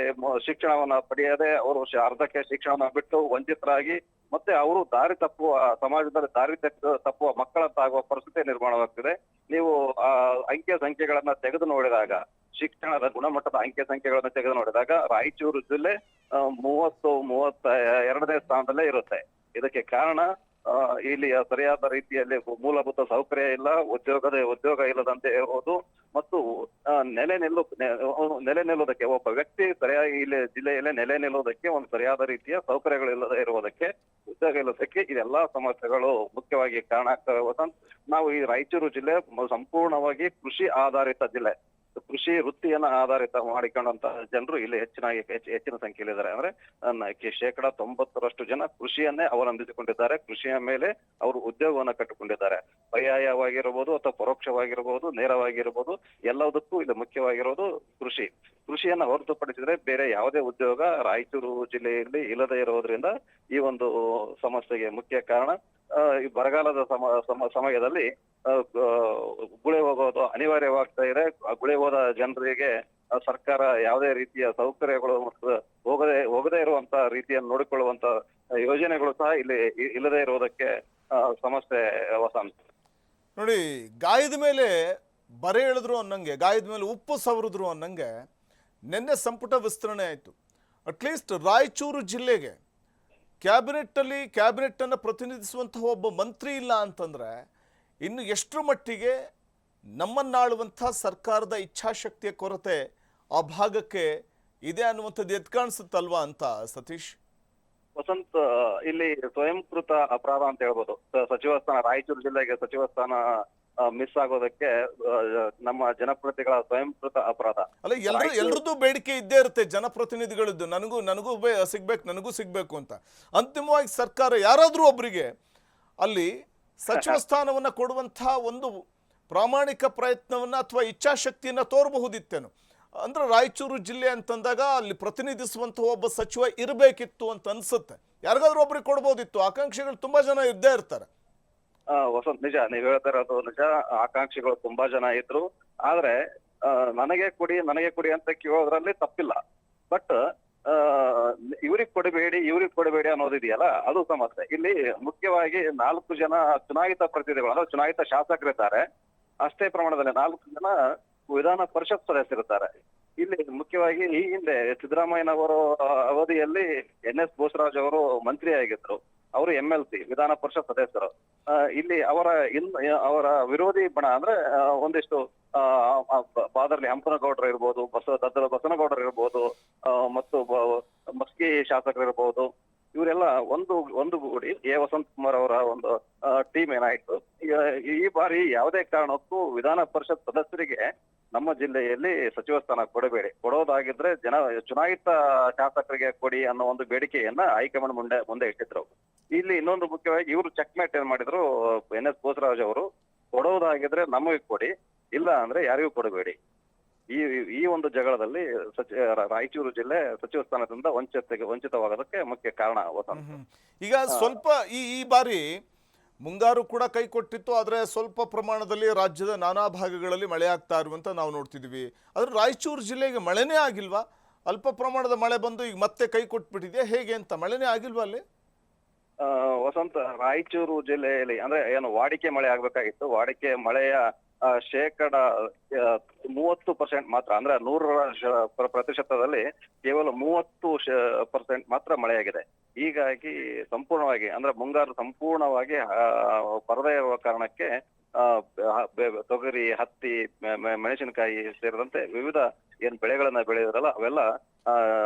S3: ಶಿಕ್ಷಣವನ್ನ ಪಡೆಯದೆ ಅವರು ಅರ್ಧಕ್ಕೆ ಶಿಕ್ಷಣವನ್ನ ಬಿಟ್ಟು ವಂಚಿತರಾಗಿ ಮತ್ತೆ ಅವರು ದಾರಿ ತಪ್ಪುವ, ಸಮಾಜದಲ್ಲಿ ದಾರಿ ತಪ್ಪುವ ಮಕ್ಕಳಂತಾಗುವ ಪರಿಸ್ಥಿತಿ ನಿರ್ಮಾಣವಾಗ್ತಿದೆ. ನೀವು ಅಂಕೆ ಸಂಖ್ಯೆಗಳನ್ನ ತೆಗೆದು ನೋಡಿದಾಗ, ಶಿಕ್ಷಣದ ಗುಣಮಟ್ಟದ ಅಂಕೆ ಸಂಖ್ಯೆಗಳನ್ನ ತೆಗೆದು ನೋಡಿದಾಗ ರಾಯಚೂರು ಜಿಲ್ಲೆ 32ನೇ ಸ್ಥಾನದಲ್ಲೇ ಇರುತ್ತೆ. ಇದಕ್ಕೆ ಕಾರಣ ಇಲ್ಲಿ ಸರಿಯಾದ ರೀತಿಯಲ್ಲಿ ಮೂಲಭೂತ ಸೌಕರ್ಯ ಇಲ್ಲ, ಉದ್ಯೋಗ ಇಲ್ಲದಂತೆ ಇರುವುದು ಮತ್ತು ನೆಲೆ ನಿಲ್ಲೋದಕ್ಕೆ ಒಬ್ಬ ವ್ಯಕ್ತಿ ಸರಿಯಾಗಿ ಇಲ್ಲಿ ಜಿಲ್ಲೆಯಲ್ಲೇ ನೆಲೆ ನಿಲ್ಲೋದಕ್ಕೆ ಒಂದು ಸರಿಯಾದ ರೀತಿಯ ಸೌಕರ್ಯಗಳಿಲ್ಲದೆ ಇರುವುದಕ್ಕೆ, ಉದ್ಯೋಗ ಇಲ್ಲದಕ್ಕೆ ಇದೆಲ್ಲಾ ಸಮಸ್ಯೆಗಳು ಮುಖ್ಯವಾಗಿ ಕಾರಣ ಆಗ್ತವೆ ವಸಂತ್. ನಾವು ಈ ರಾಯಚೂರು ಜಿಲ್ಲೆ ಸಂಪೂರ್ಣವಾಗಿ ಕೃಷಿ ಆಧಾರಿತ ಜಿಲ್ಲೆ. ಕೃಷಿ ವೃತ್ತಿಯನ್ನ ಆಧಾರಿತ ಮಾಡಿಕೊಂಡಂತ ಜನರು ಇಲ್ಲಿ ಹೆಚ್ಚಿನ ಸಂಖ್ಯೆಯಲ್ಲಿದ್ದಾರೆ. ಅಂದ್ರೆ 90% ಜನ ಕೃಷಿಯನ್ನೇ ಅವಲಂಬಿಸಿಕೊಂಡಿದ್ದಾರೆ. ಕೃಷಿಯ ಮೇಲೆ ಅವರು ಉದ್ಯೋಗವನ್ನ ಕಟ್ಟಿಕೊಂಡಿದ್ದಾರೆ. ಪರ್ಯಾಯವಾಗಿರಬಹುದು ಅಥವಾ ಪರೋಕ್ಷವಾಗಿರಬಹುದು, ನೇರವಾಗಿರಬಹುದು, ಎಲ್ಲದಕ್ಕೂ ಇದು ಮುಖ್ಯವಾಗಿರೋದು ಕೃಷಿಯನ್ನ ಹೊರತುಪಡಿಸಿದ್ರೆ ಬೇರೆ ಯಾವುದೇ ಉದ್ಯೋಗ ರಾಯಚೂರು ಜಿಲ್ಲೆಯಲ್ಲಿ ಇಲ್ಲದೆ ಇರೋದ್ರಿಂದ ಈ ಒಂದು ಸಮಸ್ಯೆಗೆ ಮುಖ್ಯ ಕಾರಣ. ಈ ಬರಗಾಲದ ಸಮಯದಲ್ಲಿ ಗುಳೆ ಹೋಗೋದು ಅನಿವಾರ್ಯವಾಗ್ತಾ ಇದೆ. ಗುಳೆ ಹೋದ ಜನರಿಗೆ ಸರ್ಕಾರ ಯಾವುದೇ ರೀತಿಯ ಸೌಕರ್ಯಗಳು ಮತ್ತು ಹೋಗದೇ ಇರುವಂತ ರೀತಿಯನ್ನು ನೋಡಿಕೊಳ್ಳುವಂತ ಯೋಜನೆಗಳು ಸಹ ಇಲ್ಲಿ ಇಲ್ಲದೆ ಇರುವುದಕ್ಕೆ ಸಮಸ್ಯೆ ವಸಂತ್.
S1: ನೋಡಿ, ಗಾಯದ ಮೇಲೆ ಬರೆ ಎಳೆದ್ರು ಅನ್ನಂಗೆ, ಗಾಯದ ಮೇಲೆ ಉಪ್ಪು ಸವರಿದ್ರು ಅನ್ನಂಗೆ ನಿನ್ನೆ ಸಂಪುಟ ವಿಸ್ತರಣೆ ಆಯಿತು. ಅಟ್ಲೀಸ್ಟ್ ರಾಯಚೂರು ಜಿಲ್ಲೆಗೆ ಕ್ಯಾಬಿನೆಟ್ಟನ್ನು ಪ್ರತಿನಿಧಿಸುವಂತಹ ಒಬ್ಬ ಮಂತ್ರಿ ಇಲ್ಲ ಅಂತಂದರೆ ಇನ್ನು ಎಷ್ಟರ ಮಟ್ಟಿಗೆ ನಮ್ಮನ್ನಾಳುವಂಥ ಸರ್ಕಾರದ ಇಚ್ಛಾಶಕ್ತಿಯ ಕೊರತೆ ಆ ಭಾಗಕ್ಕೆ ಇದೆ ಅನ್ನುವಂಥದ್ದು ಎದ್ದು ಕಾಣಿಸುತ್ತಲ್ವಾ ಅಂತ ಸತೀಶ್?
S3: ವಸಂತ್, ಇಲ್ಲಿ ಸ್ವಯಂಕೃತ ಅಪರಾಧ ಅಂತ ಹೇಳ್ಬೋದು. ಸಚಿವ ಸ್ಥಾನ, ರಾಯಚೂರು ಜಿಲ್ಲೆಗೆ ಸಚಿವ ಸ್ಥಾನ ಮಿಸ್ ಆಗೋದಕ್ಕೆ ನಮ್ಮ ಜನಪ್ರತಿನಿಧಿಗಳ ಸ್ವಯಂಕೃತ ಅಪರಾಧ.
S1: ಅಲ್ಲ, ಎಲ್ರದ್ದು ಬೇಡಿಕೆ ಇದ್ದೇ ಇರುತ್ತೆ ಜನಪ್ರತಿನಿಧಿಗಳದ್ದು, ನನಗೂ ಸಿಗ್ಬೇಕು ಅಂತ. ಅಂತಿಮವಾಗಿ ಸರ್ಕಾರ ಯಾರಾದರೂ ಒಬ್ಬರಿಗೆ ಅಲ್ಲಿ ಸಚಿವ ಸ್ಥಾನವನ್ನು ಕೊಡುವಂಥ ಒಂದು ಪ್ರಾಮಾಣಿಕ ಪ್ರಯತ್ನವನ್ನ ಅಥವಾ ಇಚ್ಛಾಶಕ್ತಿಯನ್ನ ತೋರಬಹುದಿತ್ತೇನು? ಅಂದ್ರೆ ರಾಯಚೂರು ಜಿಲ್ಲೆ ಅಂತಂದಾಗ ಅಲ್ಲಿ ಪ್ರತಿನಿಧಿಸುವಂಥ ಒಬ್ಬ ಸಚಿವ ಇರಬೇಕಿತ್ತು ಅಂತ ಅನ್ಸುತ್ತೆ. ಯಾರಿಗಾದ್ರೂ ಒಬ್ರಿಗೆ ಕೊಡ್ಬೋದಿತ್ತು. ಆಕಾಂಕ್ಷಿಗಳು ತುಂಬಾ ಜನ ಇದ್ದೇ ಇರ್ತಾರೆ.
S3: ವಸಂತ್, ನಿಜ, ನೀವ್ ಹೇಳ್ತಾ ಇರೋದು ನಿಜ. ಆಕಾಂಕ್ಷಿಗಳು ತುಂಬಾ ಜನ ಇದ್ರು. ಆದ್ರೆ ನನಗೆ ಕೊಡಿ ಅಂತ ಕೇಳೋದ್ರಲ್ಲಿ ತಪ್ಪಿಲ್ಲ. ಬಟ್ ಇವ್ರಿಗೆ ಕೊಡಬೇಡಿ ಅನ್ನೋದಿದೆಯಲ್ಲ, ಅದು ಸಮಸ್ಯೆ. ಇಲ್ಲಿ ಮುಖ್ಯವಾಗಿ 4 ಜನ ಚುನಾಯಿತ ಪ್ರತಿನಿಧಿಗಳು ಅಂದ್ರೆ ಚುನಾಯಿತ ಶಾಸಕರಿದ್ದಾರೆ. ಅಷ್ಟೇ ಪ್ರಮಾಣದಲ್ಲಿ 4 ಜನ ವಿಧಾನ ಪರಿಷತ್ ಸದಸ್ಯರಿದ್ದಾರೆ. ಇಲ್ಲಿ ಮುಖ್ಯವಾಗಿ ಈ ಹಿಂದೆ ಸಿದ್ದರಾಮಯ್ಯನವರು ಅವಧಿಯಲ್ಲಿ NS ಬೋಸರಾಜ್ ಅವರು ಮಂತ್ರಿ ಆಗಿದ್ರು. ಅವರು MLC ವಿಧಾನ ಪರಿಷತ್ ಸದಸ್ಯರು. ಇಲ್ಲಿ ಅವರ ವಿರೋಧಿ ಬಣ ಅಂದ್ರೆ ಒಂದಿಷ್ಟು ಬಾದರ್ಲಿ ಹಂಪನಗೌಡರು ಇರ್ಬೋದು, ಬಸನಗೌಡರು ಇರ್ಬೋದು, ಮತ್ತು ಮಸ್ಕಿ ಶಾಸಕರು ಇರ್ಬೋದು. ಇವರೆಲ್ಲ ಒಂದುಗೂಡಿ ವಸಂತ್ ಕುಮಾರ್ ಅವರ ಒಂದು ಟೀಮ್ ಏನಾಯ್ತು, ಈ ಬಾರಿ ಯಾವುದೇ ಕಾರಣಕ್ಕೂ ವಿಧಾನ ಪರಿಷತ್ ಸದಸ್ಯರಿಗೆ ನಮ್ಮ ಜಿಲ್ಲೆಯಲ್ಲಿ ಸಚಿವ ಸ್ಥಾನ ಕೊಡೋದಾಗಿದ್ರೆ ಚುನಾಯಿತ ಶಾಸಕರಿಗೆ ಕೊಡಿ ಅನ್ನೋ ಒಂದು ಬೇಡಿಕೆಯನ್ನ ಹೈಕಮಾಂಡ್ ಮುಂದೆ ಇಟ್ಟಿದ್ರು. ಇಲ್ಲಿ ಇನ್ನೊಂದು ಮುಖ್ಯವಾಗಿ ಇವರು ಚೆಕ್ಮೇಟ್ ಏನ್ ಮಾಡಿದ್ರು, NS ಬೋಸರಾಜ್ ಅವರು, ಕೊಡೋದಾಗಿದ್ರೆ ನಮಗೆ ಕೊಡಿ, ಇಲ್ಲ ಅಂದ್ರೆ ಯಾರಿಗೂ ಕೊಡಬೇಡಿ. ಈ ಒಂದು ಜಗಳದಲ್ಲಿ ರಾಯಚೂರು ಜಿಲ್ಲೆ ಸಚಿವ ಸ್ಥಾನದಿಂದ ವಂಚಿತವಾಗೋದಕ್ಕೆ ಮುಖ್ಯ ಕಾರಣ ವಸಂತ.
S1: ಈಗ ಸ್ವಲ್ಪ ಈ ಬಾರಿ ಮುಂಗಾರು ಕೂಡ ಕೈ ಕೊಟ್ಟಿತ್ತು, ಆದರೆ ಸ್ವಲ್ಪ ಪ್ರಮಾಣದಲ್ಲಿ ರಾಜ್ಯದ ನಾನಾ ಭಾಗಗಳಲ್ಲಿ ಮಳೆ ಆಗ್ತಾ ಇರುವಂತ ನಾವು ನೋಡ್ತಿದ್ವಿ. ಆದ್ರೆ ರಾಯಚೂರು ಜಿಲ್ಲೆಗೆ ಮಳೆನೇ ಆಗಿಲ್ವಾ? ಅಲ್ಪ ಪ್ರಮಾಣದ ಮಳೆ ಬಂದು ಈಗ ಮತ್ತೆ ಕೈ ಕೊಟ್ಬಿಟ್ಟಿದೆ, ಹೇಗೆ ಅಂತ? ಮಳೆನೇ ಆಗಿಲ್ವಾ ಅಲ್ಲಿ?
S3: ವಸಂತ, ರಾಯಚೂರು ಜಿಲ್ಲೆಯಲ್ಲಿ ಅಂದ್ರೆ ಏನು ವಾಡಿಕೆ ಮಳೆ ಆಗ್ಬೇಕಾಗಿತ್ತು, ವಾಡಿಕೆ ಮಳೆಯ ಶೇಕಡ 30% ಮಾತ್ರ, ಅಂದ್ರೆ 100% ಕೇವಲ 30% ಮಾತ್ರ ಮಳೆಯಾಗಿದೆ. ಹೀಗಾಗಿ ಸಂಪೂರ್ಣವಾಗಿ ಅಂದ್ರೆ ಮುಂಗಾರು ಸಂಪೂರ್ಣವಾಗಿ ಬರದೇ ಇರುವ ಕಾರಣಕ್ಕೆ ತೊಗರಿ, ಹತ್ತಿ, ಮೆಣಸಿನಕಾಯಿ ಸೇರಿದಂತೆ ವಿವಿಧ ಏನ್ ಬೆಳೆಗಳನ್ನ ಬೆಳೆಯೋದ್ರಲ್ಲ ಅವೆಲ್ಲ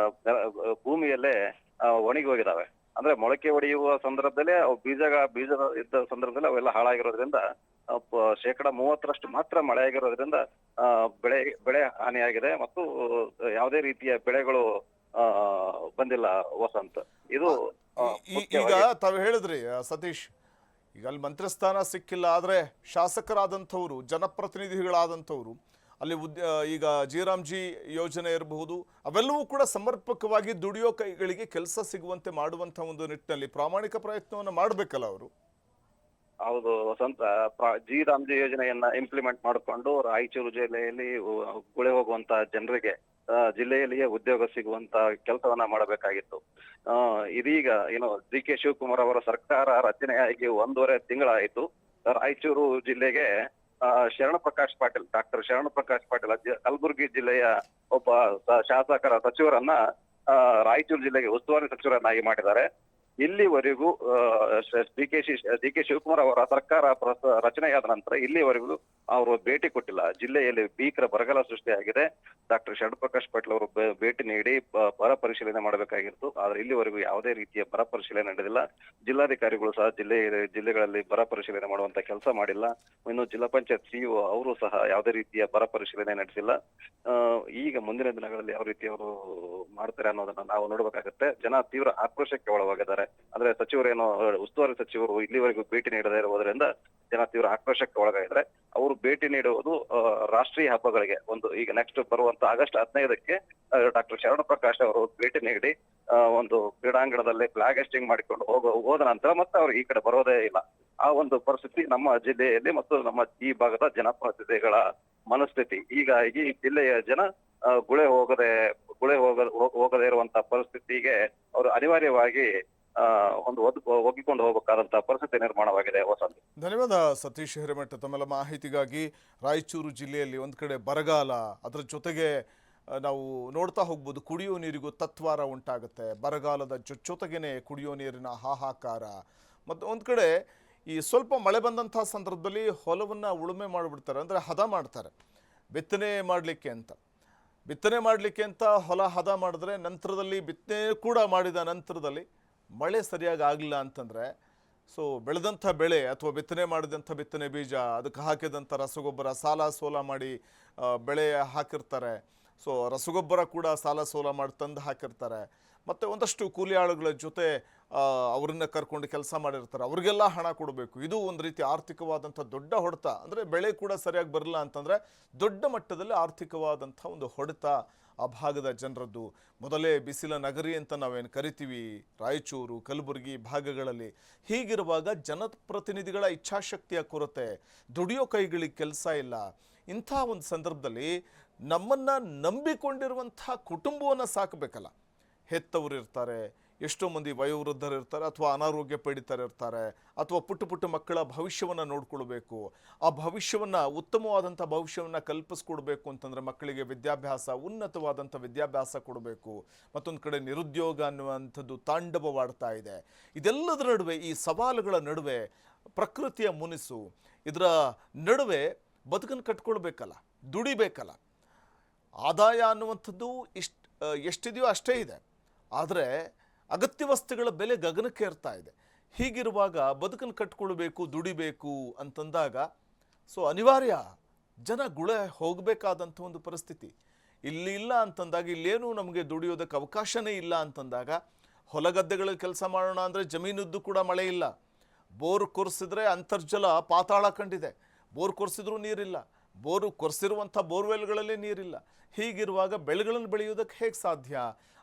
S3: ಭೂಮಿಯಲ್ಲೇ ಒಣಗಿ ಹೋಗಿದಾವೆ. ಅಂದ್ರೆ ಮೊಳಕೆ ಹೊಡೆಯುವ ಸಂದರ್ಭದಲ್ಲೇ ಬೀಜ ಇದ್ದ ಸಂದರ್ಭದಲ್ಲಿ ಅವೆಲ್ಲ ಹಾಳಾಗಿರೋದ್ರಿಂದ ಶೇಕಡ 30% ಮಾತ್ರ ಮಳೆ ಆಗಿರೋದ್ರಿಂದ ಬೆಳೆ ಹಾನಿಯಾಗಿದೆ ಮತ್ತು ಯಾವುದೇ ರೀತಿಯ ಬೆಳೆಗಳು ಬಂದಿಲ್ಲ ವಸಂತ್. ಇದು
S1: ಈಗ ತಾವು ಹೇಳಿದ್ರಿ ಸತೀಶ್, ಈಗ ಅಲ್ಲಿ ಮಂತ್ರಿಸ್ಥಾನ ಸಿಕ್ಕಿಲ್ಲ, ಆದ್ರೆ ಶಾಸಕರಾದಂಥವ್ರು, ಜನಪ್ರತಿನಿಧಿಗಳಾದಂಥವ್ರು ಅಲ್ಲಿ ಈಗ ಜಿ ಯೋಜನೆ ಇರಬಹುದು, ಅವೆಲ್ಲವೂ ಕೂಡ ಸಮರ್ಪಕವಾಗಿ ದುಡಿಯೋ ಕೈಗಳಿಗೆ ಕೆಲಸ ಸಿಗುವಂತೆ ಮಾಡುವಂತ ಒಂದು ನಿಟ್ಟಿನಲ್ಲಿ ಪ್ರಾಮಾಣಿಕ ಪ್ರಯತ್ನವನ್ನು ಮಾಡಬೇಕಲ್ಲ ಅವರು.
S3: ಹೌದು ವಸಂತ, ಜಿ ಯೋಜನೆಯನ್ನ ಇಂಪ್ಲಿಮೆಂಟ್ ಮಾಡಿಕೊಂಡು ರಾಯಚೂರು ಜಿಲ್ಲೆಯಲ್ಲಿ ಗುಳೆ ಹೋಗುವಂತ ಜನರಿಗೆ ಜಿಲ್ಲೆಯಲ್ಲಿಯೇ ಉದ್ಯೋಗ ಸಿಗುವಂತ ಕೆಲಸವನ್ನ ಮಾಡಬೇಕಾಗಿತ್ತು. ಇದೀಗ ಏನು ಡಿ.ಕೆ. ಶಿವಕುಮಾರ್ ಅವರ ಸರ್ಕಾರ ರಚನೆಯಾಗಿ 1.5 ತಿಂಗಳಾಯಿತು. ರಾಯಚೂರು ಜಿಲ್ಲೆಗೆ ಡಾಕ್ಟರ್ ಶರಣ ಪ್ರಕಾಶ್ ಪಾಟೀಲ್ ಕಲಬುರಗಿ ಜಿಲ್ಲೆಯ ಒಬ್ಬ ಶಾಸಕರ ಸಚಿವರನ್ನ ರಾಯಚೂರು ಜಿಲ್ಲೆಗೆ ಉಸ್ತುವಾರಿ ಸಚಿವರನ್ನಾಗಿ ಮಾಡಿದ್ದಾರೆ. ಇಲ್ಲಿವರೆಗೂ ಡಿ.ಕೆ. ಶಿವಕುಮಾರ್ ಅವರ ಸರ್ಕಾರ ರಚನೆಯಾದ ನಂತರ ಇಲ್ಲಿವರೆಗೂ ಅವರು ಭೇಟಿ ಕೊಟ್ಟಿಲ್ಲ. ಜಿಲ್ಲೆಯಲ್ಲಿ ಭೀಕರ ಬರಗಾಲ ಸೃಷ್ಟಿಯಾಗಿದೆ. ಡಾಕ್ಟರ್ ಶರಣ ಪ್ರಕಾಶ್ ಪಾಟೀಲ್ ಅವರು ಭೇಟಿ ನೀಡಿ ಬರ ಪರಿಶೀಲನೆ ಮಾಡಬೇಕಾಗಿತ್ತು, ಆದ್ರೆ ಇಲ್ಲಿವರೆಗೂ ಯಾವುದೇ ರೀತಿಯ ಬರ ಪರಿಶೀಲನೆ ನಡೆದಿಲ್ಲ. ಜಿಲ್ಲಾಧಿಕಾರಿಗಳು ಸಹ ಜಿಲ್ಲೆಗಳಲ್ಲಿ ಬರ ಪರಿಶೀಲನೆ ಮಾಡುವಂತ ಕೆಲಸ ಮಾಡಿಲ್ಲ. ಇನ್ನು ಜಿಲ್ಲಾ ಪಂಚಾಯತ್ ಸಿಇಒ ಅವರು ಸಹ ಯಾವುದೇ ರೀತಿಯ ಬರ ಪರಿಶೀಲನೆ ನಡೆಸಿಲ್ಲ. ಈಗ ಮುಂದಿನ ದಿನಗಳಲ್ಲಿ ಯಾವ ರೀತಿ ಅವರು ಮಾಡ್ತಾರೆ ಅನ್ನೋದನ್ನ ನಾವು ನೋಡ್ಬೇಕಾಗತ್ತೆ. ಜನ ತೀವ್ರ ಆಕ್ರೋಶಕ್ಕೆ ಒಳಗಾಗಿದ್ದಾರೆ. ಅಂದ್ರೆ ಸಚಿವರೇನೋ ಉಸ್ತುವಾರಿ ಸಚಿವರು ಇಲ್ಲಿವರೆಗೂ ಭೇಟಿ ನೀಡದೇ ಇರುವುದರಿಂದ ಜನ ತೀವ್ರ ಆಕ್ರೋಶಕ್ಕೆ ಒಳಗಾಗಿದ್ದಾರೆ. ಅವರು ಭೇಟಿ ನೀಡುವುದು ರಾಷ್ಟ್ರೀಯ ಹಬ್ಬಗಳಿಗೆ, ಒಂದು ಈಗ ನೆಕ್ಸ್ಟ್ ಬರುವಂತ ಆಗಸ್ಟ್ 15ಕ್ಕೆ ಡಾಕ್ಟರ್ ಶರಣ ಪ್ರಕಾಶ್ ಅವರು ಭೇಟಿ ನೀಡಿ ಒಂದು ಕ್ರೀಡಾಂಗಣದಲ್ಲಿ ಫ್ಲಾಗ್ ಹಾಸ್ಟಿಂಗ್ ಮಾಡಿಕೊಂಡು ಹೋದ ನಂತರ ಮತ್ತೆ ಅವರು ಈ ಕಡೆ ಬರೋದೇ ಇಲ್ಲ. ಆ ಒಂದು ಪರಿಸ್ಥಿತಿ ನಮ್ಮ ಜಿಲ್ಲೆಯಲ್ಲಿ ಮತ್ತು ನಮ್ಮ ಈ ಭಾಗದ ಜನಪ್ರತಿನಿಧಿಗಳ ಮನಸ್ಥಿತಿ. ಹೀಗಾಗಿ ಜಿಲ್ಲೆಯ ಜನ ಗುಳೆ ಹೋಗದೇ ಇರುವಂತ ಪರಿಸ್ಥಿತಿಗೆ ಅವರು ಅನಿವಾರ್ಯವಾಗಿ ಒಗ್ಗಿಕೊಂಡು ಹೋಗಬೇಕಾದಂತಹ ಪರಿಸ್ಥಿತಿ ನಿರ್ಮಾಣವಾಗಿದೆ ವಸಂತ.
S1: ಧನ್ಯವಾದ ಸತೀಶ್ ಹಿರೇಮಠ ತಮ್ಮೆಲ್ಲ ಮಾಹಿತಿಗಾಗಿ. ರಾಯಚೂರು ಜಿಲ್ಲೆಯಲ್ಲಿ ಒಂದು ಕಡೆ ಬರಗಾಲ, ಅದರ ಜೊತೆಗೆ ನಾವು ನೋಡ್ತಾ ಹೋಗ್ಬೋದು ಕುಡಿಯೋ ನೀರಿಗೂ ತತ್ವಾರ ಉಂಟಾಗುತ್ತೆ. ಬರಗಾಲದ ಜೊತೆಗೇನೆ ಕುಡಿಯೋ ನೀರಿನ ಹಾಹಾಕಾರ. ಮತ್ತು ಒಂದು ಕಡೆ ಈ ಸ್ವಲ್ಪ ಮಳೆ ಬಂದಂಥ ಸಂದರ್ಭದಲ್ಲಿ ಹೊಲವನ್ನು ಉಳುಮೆ ಮಾಡಿಬಿಡ್ತಾರೆ, ಅಂದರೆ ಹದ ಮಾಡ್ತಾರೆ ಬಿತ್ತನೆ ಮಾಡಲಿಕ್ಕೆ ಅಂತ ಹೊಲ ಹದ ಮಾಡಿದ್ರೆ ನಂತರದಲ್ಲಿ ಬಿತ್ತನೆ ಕೂಡ ಮಾಡಿದ ನಂತರದಲ್ಲಿ ಮಳೆ ಸರಿಯಾಗಿ ಆಗಲಿಲ್ಲ ಅಂತಂದರೆ ಬೆಳೆದಂಥ ಬೆಳೆ ಅಥವಾ ಬಿತ್ತನೆ ಮಾಡಿದಂಥ ಬಿತ್ತನೆ ಬೀಜ, ಅದಕ್ಕೆ ಹಾಕಿದಂಥ ರಸಗೊಬ್ಬರ ಸಾಲ ಸೋಲ ಮಾಡಿ ಬೆಳೆ ಹಾಕಿರ್ತಾರೆ. ರಸಗೊಬ್ಬರ ಕೂಡ ಸಾಲ ಸೋಲ ಮಾಡಿ ತಂದು ಹಾಕಿರ್ತಾರೆ. ಮತ್ತು ಒಂದಷ್ಟು ಕೂಲಿ ಆಳುಗಳ ಜೊತೆ ಅವರನ್ನ ಕರ್ಕೊಂಡು ಕೆಲಸ ಮಾಡಿರ್ತಾರೆ, ಅವ್ರಿಗೆಲ್ಲ ಹಣ ಕೊಡಬೇಕು. ಇದು ಒಂದು ರೀತಿ ಆರ್ಥಿಕವಾದಂಥ ದೊಡ್ಡ ಹೊಡೆತ. ಅಂದರೆ ಬೆಳೆ ಕೂಡ ಸರಿಯಾಗಿ ಬರಲ್ಲ ಅಂತಂದರೆ ದೊಡ್ಡ ಮಟ್ಟದಲ್ಲಿ ಆರ್ಥಿಕವಾದಂಥ ಒಂದು ಹೊಡೆತ ಆ ಭಾಗದ ಜನರದ್ದು. ಮೊದಲೇ ಬಿಸಿಲ ನಗರಿ ಅಂತ ನಾವೇನು ಕರಿತೀವಿ ರಾಯಚೂರು, ಕಲಬುರಗಿ ಭಾಗಗಳಲ್ಲಿ. ಹೀಗಿರುವಾಗ ಜನಪ್ರತಿನಿಧಿಗಳ ಇಚ್ಛಾಶಕ್ತಿಯ ಕೊರತೆ, ದುಡಿಯೋ ಕೈಗಳಿಗೆ ಕೆಲಸ ಇಲ್ಲ. ಇಂಥ ಒಂದು ಸಂದರ್ಭದಲ್ಲಿ ನಮ್ಮನ್ನು ನಂಬಿಕೊಂಡಿರುವಂಥ ಕುಟುಂಬವನ್ನು ಸಾಕಬೇಕಲ್ಲ. ಹೆತ್ತವರು ಇರ್ತಾರೆ, ಎಷ್ಟೋ ಮಂದಿ ವಯೋವೃದ್ಧರು ಇರ್ತಾರೆ, ಅಥವಾ ಅನಾರೋಗ್ಯ ಪೀಡಿತರಿರ್ತಾರೆ, ಅಥವಾ ಪುಟ್ಟ ಮಕ್ಕಳ ಭವಿಷ್ಯವನ್ನು ನೋಡ್ಕೊಳ್ಬೇಕು. ಆ ಭವಿಷ್ಯವನ್ನು, ಉತ್ತಮವಾದಂಥ ಭವಿಷ್ಯವನ್ನು ಕಲ್ಪಿಸ್ಕೊಡ್ಬೇಕು ಅಂತಂದರೆ ಮಕ್ಕಳಿಗೆ ವಿದ್ಯಾಭ್ಯಾಸ, ಉನ್ನತವಾದಂಥ ವಿದ್ಯಾಭ್ಯಾಸ ಕೊಡಬೇಕು. ಮತ್ತೊಂದು ಕಡೆ ನಿರುದ್ಯೋಗ ಅನ್ನುವಂಥದ್ದು ತಾಂಡವವಾಡ್ತಾ ಇದೆ. ಇದೆಲ್ಲದರ ನಡುವೆ, ಈ ಸವಾಲುಗಳ ನಡುವೆ ಪ್ರಕೃತಿಯ ಮುನಿಸು, ಇದರ ನಡುವೆ ಬದುಕನ್ನು ಕಟ್ಕೊಳ್ಬೇಕಲ್ಲ, ದುಡಿಬೇಕಲ್ಲ. ಆದಾಯ ಅನ್ನುವಂಥದ್ದು ಎಷ್ಟಿದೆಯೋ ಅಷ್ಟೇ ಇದೆ, ಆದರೆ ಅಗತ್ಯ ವಸ್ತುಗಳ ಬೆಲೆ ಗಗನಕ್ಕೆ ಏರ್ತಾ ಇದೆ. ಹೀಗಿರುವಾಗ ಬದುಕನ್ನು ಕಟ್ಕೊಳ್ಬೇಕು, ದುಡಿಬೇಕು ಅಂತಂದಾಗ ಅನಿವಾರ್ಯ ಜನ ಗುಳೆ ಹೋಗಬೇಕಾದಂಥ ಒಂದು ಪರಿಸ್ಥಿತಿ. ಇಲ್ಲಿ ಇಲ್ಲ ಅಂತಂದಾಗ, ಇಲ್ಲೇನು ನಮಗೆ ದುಡಿಯೋದಕ್ಕೆ ಅವಕಾಶನೇ ಇಲ್ಲ ಅಂತಂದಾಗ, ಹೊಲಗದ್ದೆಗಳಲ್ಲಿ ಕೆಲಸ ಮಾಡೋಣ ಅಂದರೆ ಜಮೀನದ್ದು ಕೂಡ ಮಳೆ ಇಲ್ಲ. ಬೋರ್ ಕೊರೆಸಿದ್ರೆ ಅಂತರ್ಜಲ ಪಾತಾಳ ಕಂಡಿದೆ, ಬೋರ್ ಕೊರೆಸಿದ್ರೂ ನೀರಿಲ್ಲ, ಬೋರು ಕೊರೆಸಿರುವಂಥ ಬೋರ್ವೆಲ್ಗಳಲ್ಲಿ ನೀರಿಲ್ಲ. ಹೀಗಿರುವಾಗ ಬೆಳೆಗಳನ್ನು ಬೆಳೆಯೋದಕ್ಕೆ ಹೇಗೆ ಸಾಧ್ಯ?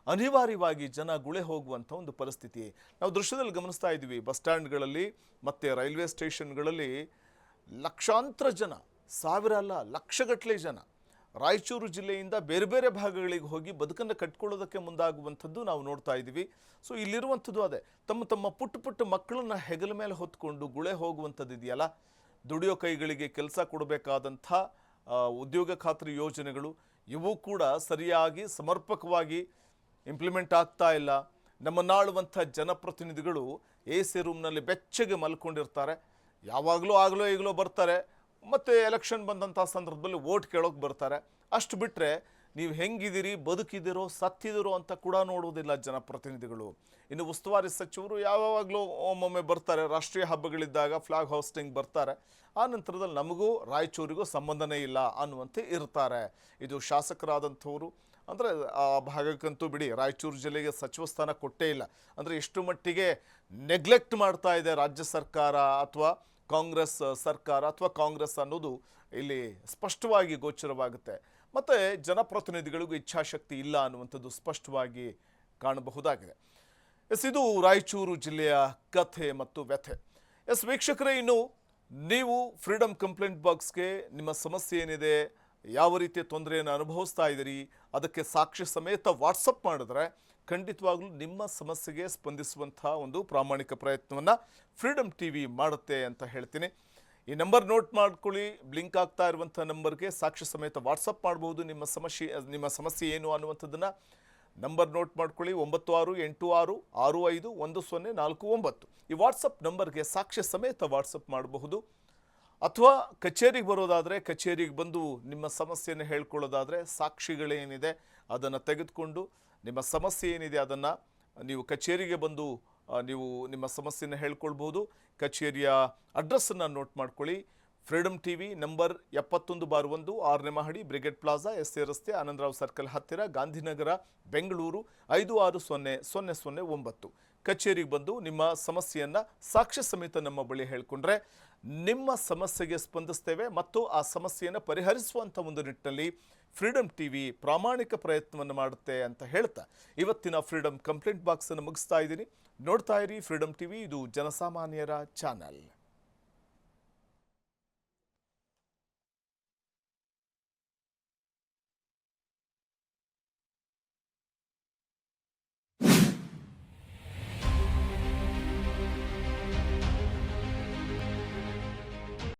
S1: ಅನಿವಾರ್ಯವಾಗಿ ಜನ ಗುಳೆ ಹೋಗುವಂಥ ಒಂದು ಪರಿಸ್ಥಿತಿ ನಾವು ದೃಶ್ಯದಲ್ಲಿ ಗಮನಿಸ್ತಾ ಇದ್ದೀವಿ. ಬಸ್ ಸ್ಟ್ಯಾಂಡ್ಗಳಲ್ಲಿ ಮತ್ತು ರೈಲ್ವೆ ಸ್ಟೇಷನ್ಗಳಲ್ಲಿ ಲಕ್ಷಾಂತರ ಜನ, ಸಾವಿರ ಅಲ್ಲ ಲಕ್ಷಗಟ್ಟಲೆ ಜನ ರಾಯಚೂರು ಜಿಲ್ಲೆಯಿಂದ ಬೇರೆ ಬೇರೆ ಭಾಗಗಳಿಗೆ ಹೋಗಿ ಬದುಕನ್ನು ಕಟ್ಕೊಳ್ಳೋದಕ್ಕೆ ಮುಂದಾಗುವಂಥದ್ದು ನಾವು ನೋಡ್ತಾ ಇದ್ದೀವಿ. ಸೊ ಇಲ್ಲಿರುವಂಥದ್ದು ಅದೇ, ತಮ್ಮ ತಮ್ಮ ಪುಟ್ಟ ಪುಟ್ಟ ಮಕ್ಕಳನ್ನ ಹೆಗಲ ಮೇಲೆ ಹೊತ್ಕೊಂಡು ಗುಳೆ ಹೋಗುವಂಥದ್ದು ಇದೆಯಲ್ಲ, ದುಡಿಯೋ ಕೈಗಳಿಗೆ ಕೆಲಸ ಕೊಡಬೇಕಾದಂಥ ಉದ್ಯೋಗ ಖಾತ್ರಿ ಯೋಜನೆಗಳು ಇವು ಕೂಡ ಸರಿಯಾಗಿ ಸಮರ್ಪಕವಾಗಿ ಇಂಪ್ಲಿಮೆಂಟ್ ಆಗ್ತಾ ಇಲ್ಲ. ನಮ್ಮನ್ನಾಳುವಂಥ ಜನಪ್ರತಿನಿಧಿಗಳು AC ರೂಮ್ನಲ್ಲಿ ಬೆಚ್ಚಗೆ ಮಲ್ಕೊಂಡಿರ್ತಾರೆ. ಯಾವಾಗಲೂ ಆಗಲೋ ಈಗಲೋ ಬರ್ತಾರೆ, ಮತ್ತು ಎಲೆಕ್ಷನ್ ಬಂದಂಥ ಸಂದರ್ಭದಲ್ಲಿ ವೋಟ್ ಕೇಳೋಕೆ ಬರ್ತಾರೆ. ಅಷ್ಟು ಬಿಟ್ಟರೆ ನೀವು ಹೆಂಗಿದ್ದೀರಿ, ಬದುಕಿದಿರೋ ಸತ್ತಿದಿರೋ ಅಂತ ಕೂಡ ನೋಡೋದಿಲ್ಲ ಜನಪ್ರತಿನಿಧಿಗಳು. ಇನ್ನು ಉಸ್ತುವಾರಿ ಸಚಿವರು ಯಾವಾಗಲೂ ಒಮ್ಮೊಮ್ಮೆ ಬರ್ತಾರೆ, ರಾಷ್ಟ್ರೀಯ ಹಬ್ಬಗಳಿದ್ದಾಗ ಫ್ಲಾಗ್ ಹೋಸ್ಟಿಂಗ್ ಬರ್ತಾರೆ. ಆ ನಂತರದಲ್ಲಿ ನಮಗೂ ರಾಯಚೂರಿಗೂ ಸಂಬಂಧನೇ ಇಲ್ಲ ಅನ್ನುವಂತೆ ಇರ್ತಾರೆ. ಇದು ಶಾಸಕರಾದಂಥವರು ಅಂದರೆ ಆ ಭಾಗಕ್ಕಂತೂ ಬಿಡಿ, ರಾಯಚೂರು ಜಿಲ್ಲೆಗೆ ಸಚಿವ ಸ್ಥಾನ ಕೊಟ್ಟೇ ಇಲ್ಲ. ಅಂದರೆ ಎಷ್ಟು ಮಟ್ಟಿಗೆ ನೆಗ್ಲೆಕ್ಟ್ ಮಾಡ್ತಾ ಇದೆ ರಾಜ್ಯ ಸರ್ಕಾರ ಅಥವಾ ಕಾಂಗ್ರೆಸ್ ಸರ್ಕಾರ ಅಥವಾ ಕಾಂಗ್ರೆಸ್ ಅನ್ನೋದು ಇಲ್ಲಿ ಸ್ಪಷ್ಟವಾಗಿ ಗೋಚರವಾಗುತ್ತೆ. ಮತ್ತು ಜನಪ್ರತಿನಿಧಿಗಳಿಗೂ ಇಚ್ಛಾಶಕ್ತಿ ಇಲ್ಲ ಅನ್ನುವಂಥದ್ದು ಸ್ಪಷ್ಟವಾಗಿ ಕಾಣಬಹುದಾಗಿದೆ. ಇದು ರಾಯಚೂರು ಜಿಲ್ಲೆಯ ಕಥೆ ಮತ್ತು ವ್ಯಥೆ. ವೀಕ್ಷಕರೇ, ಇನ್ನು ನೀವು ಫ್ರೀಡಮ್ ಕಂಪ್ಲೇಂಟ್ ಬಾಕ್ಸ್ಗೆ ನಿಮ್ಮ ಸಮಸ್ಯೆ ಏನಿದೆ, ಯಾವ ರೀತಿಯ ತೊಂದರೆಯನ್ನು ಅನುಭವಿಸ್ತಾ ಇದ್ದೀರಿ, ಅದಕ್ಕೆ ಸಾಕ್ಷಿ ಸಮೇತ ವಾಟ್ಸಪ್ ಮಾಡಿದ್ರೆ ಖಂಡಿತವಾಗ್ಲೂ ನಿಮ್ಮ ಸಮಸ್ಯೆಗೆ ಸ್ಪಂದಿಸುವಂಥ ಒಂದು ಪ್ರಾಮಾಣಿಕ ಪ್ರಯತ್ನವನ್ನು ಫ್ರೀಡಮ್ TV ಮಾಡುತ್ತೆ ಅಂತ ಹೇಳ್ತೀನಿ. ಈ ನಂಬರ್ ನೋಟ್ ಮಾಡ್ಕೊಳ್ಳಿ, ಬ್ಲಿಂಕ್ ಆಗ್ತಾ ಇರುವಂಥ ನಂಬರ್ಗೆ ಸಾಕ್ಷಿ ಸಮೇತ ವಾಟ್ಸಪ್ ಮಾಡ್ಬೋದು. ನಿಮ್ಮ ಸಮಸ್ಯೆ ಏನು ಅನ್ನುವಂಥದ್ದನ್ನು ನಂಬರ್ ನೋಟ್ ಮಾಡ್ಕೊಳ್ಳಿ. 9686651049 ಈ ವಾಟ್ಸಪ್ ನಂಬರ್ಗೆ ಸಾಕ್ಷಿ ಸಮೇತ ವಾಟ್ಸಪ್ ಮಾಡಬಹುದು. ಅಥವಾ ಕಚೇರಿಗೆ ಬರೋದಾದರೆ ಕಚೇರಿಗೆ ಬಂದು ನಿಮ್ಮ ಸಮಸ್ಯೆಯನ್ನು ಹೇಳ್ಕೊಳ್ಳೋದಾದರೆ ಸಾಕ್ಷಿಗಳೇನಿದೆ ಅದನ್ನು ತೆಗೆದುಕೊಂಡು ನಿಮ್ಮ ಸಮಸ್ಯೆ ಏನಿದೆ ಅದನ್ನು ನೀವು ಕಚೇರಿಗೆ ಬಂದು ನೀವು ನಿಮ್ಮ ಸಮಸ್ಯೆಯನ್ನು ಹೇಳ್ಕೊಳ್ಬೋದು. ಕಚೇರಿಯ ಅಡ್ರೆಸ್ಸನ್ನು ನೋಟ್ ಮಾಡ್ಕೊಳ್ಳಿ. ಫ್ರೀಡಮ್ TV ನಂಬರ್ 71/1 6ನೇ ಮಹಡಿ, ಬ್ರಿಗೇಡ್ ಪ್ಲಾಜಾ, SA ರಸ್ತೆ, ಆನಂದರಾವ್ ಸರ್ಕಲ್ ಹತ್ತಿರ, ಗಾಂಧಿನಗರ, ಬೆಂಗಳೂರು 560009. ಕಚೇರಿಗೆ ಬಂದು ನಿಮ್ಮ ಸಮಸ್ಯೆಯನ್ನು ಸಾಕ್ಷ್ಯ ಸಮೇತ ನಮ್ಮ ಬಳಿ ಹೇಳ್ಕೊಂಡ್ರೆ ನಿಮ್ಮ ಸಮಸ್ಯೆಗೆ ಸ್ಪಂದಿಸ್ತೇವೆ ಮತ್ತು ಆ ಸಮಸ್ಯೆಯನ್ನು ಪರಿಹರಿಸುವಂಥ ಒಂದು ನಿಟ್ಟಿನಲ್ಲಿ ಫ್ರೀಡಮ್ TV ಪ್ರಾಮಾಣಿಕ ಪ್ರಯತ್ನವನ್ನು ಮಾಡುತ್ತೆ ಅಂತ ಹೇಳ್ತಾ ಇವತ್ತಿನ ಫ್ರೀಡಮ್ ಕಂಪ್ಲೇಂಟ್ ಬಾಕ್ಸನ್ನು ಮುಗಿಸ್ತಾ ಇದ್ದೀನಿ. ನೋಡ್ತಾ ಇರಿ ಫ್ರೀಡಮ್ TV, ಇದು ಜನಸಾಮಾನ್ಯರ ಚಾನಲ್.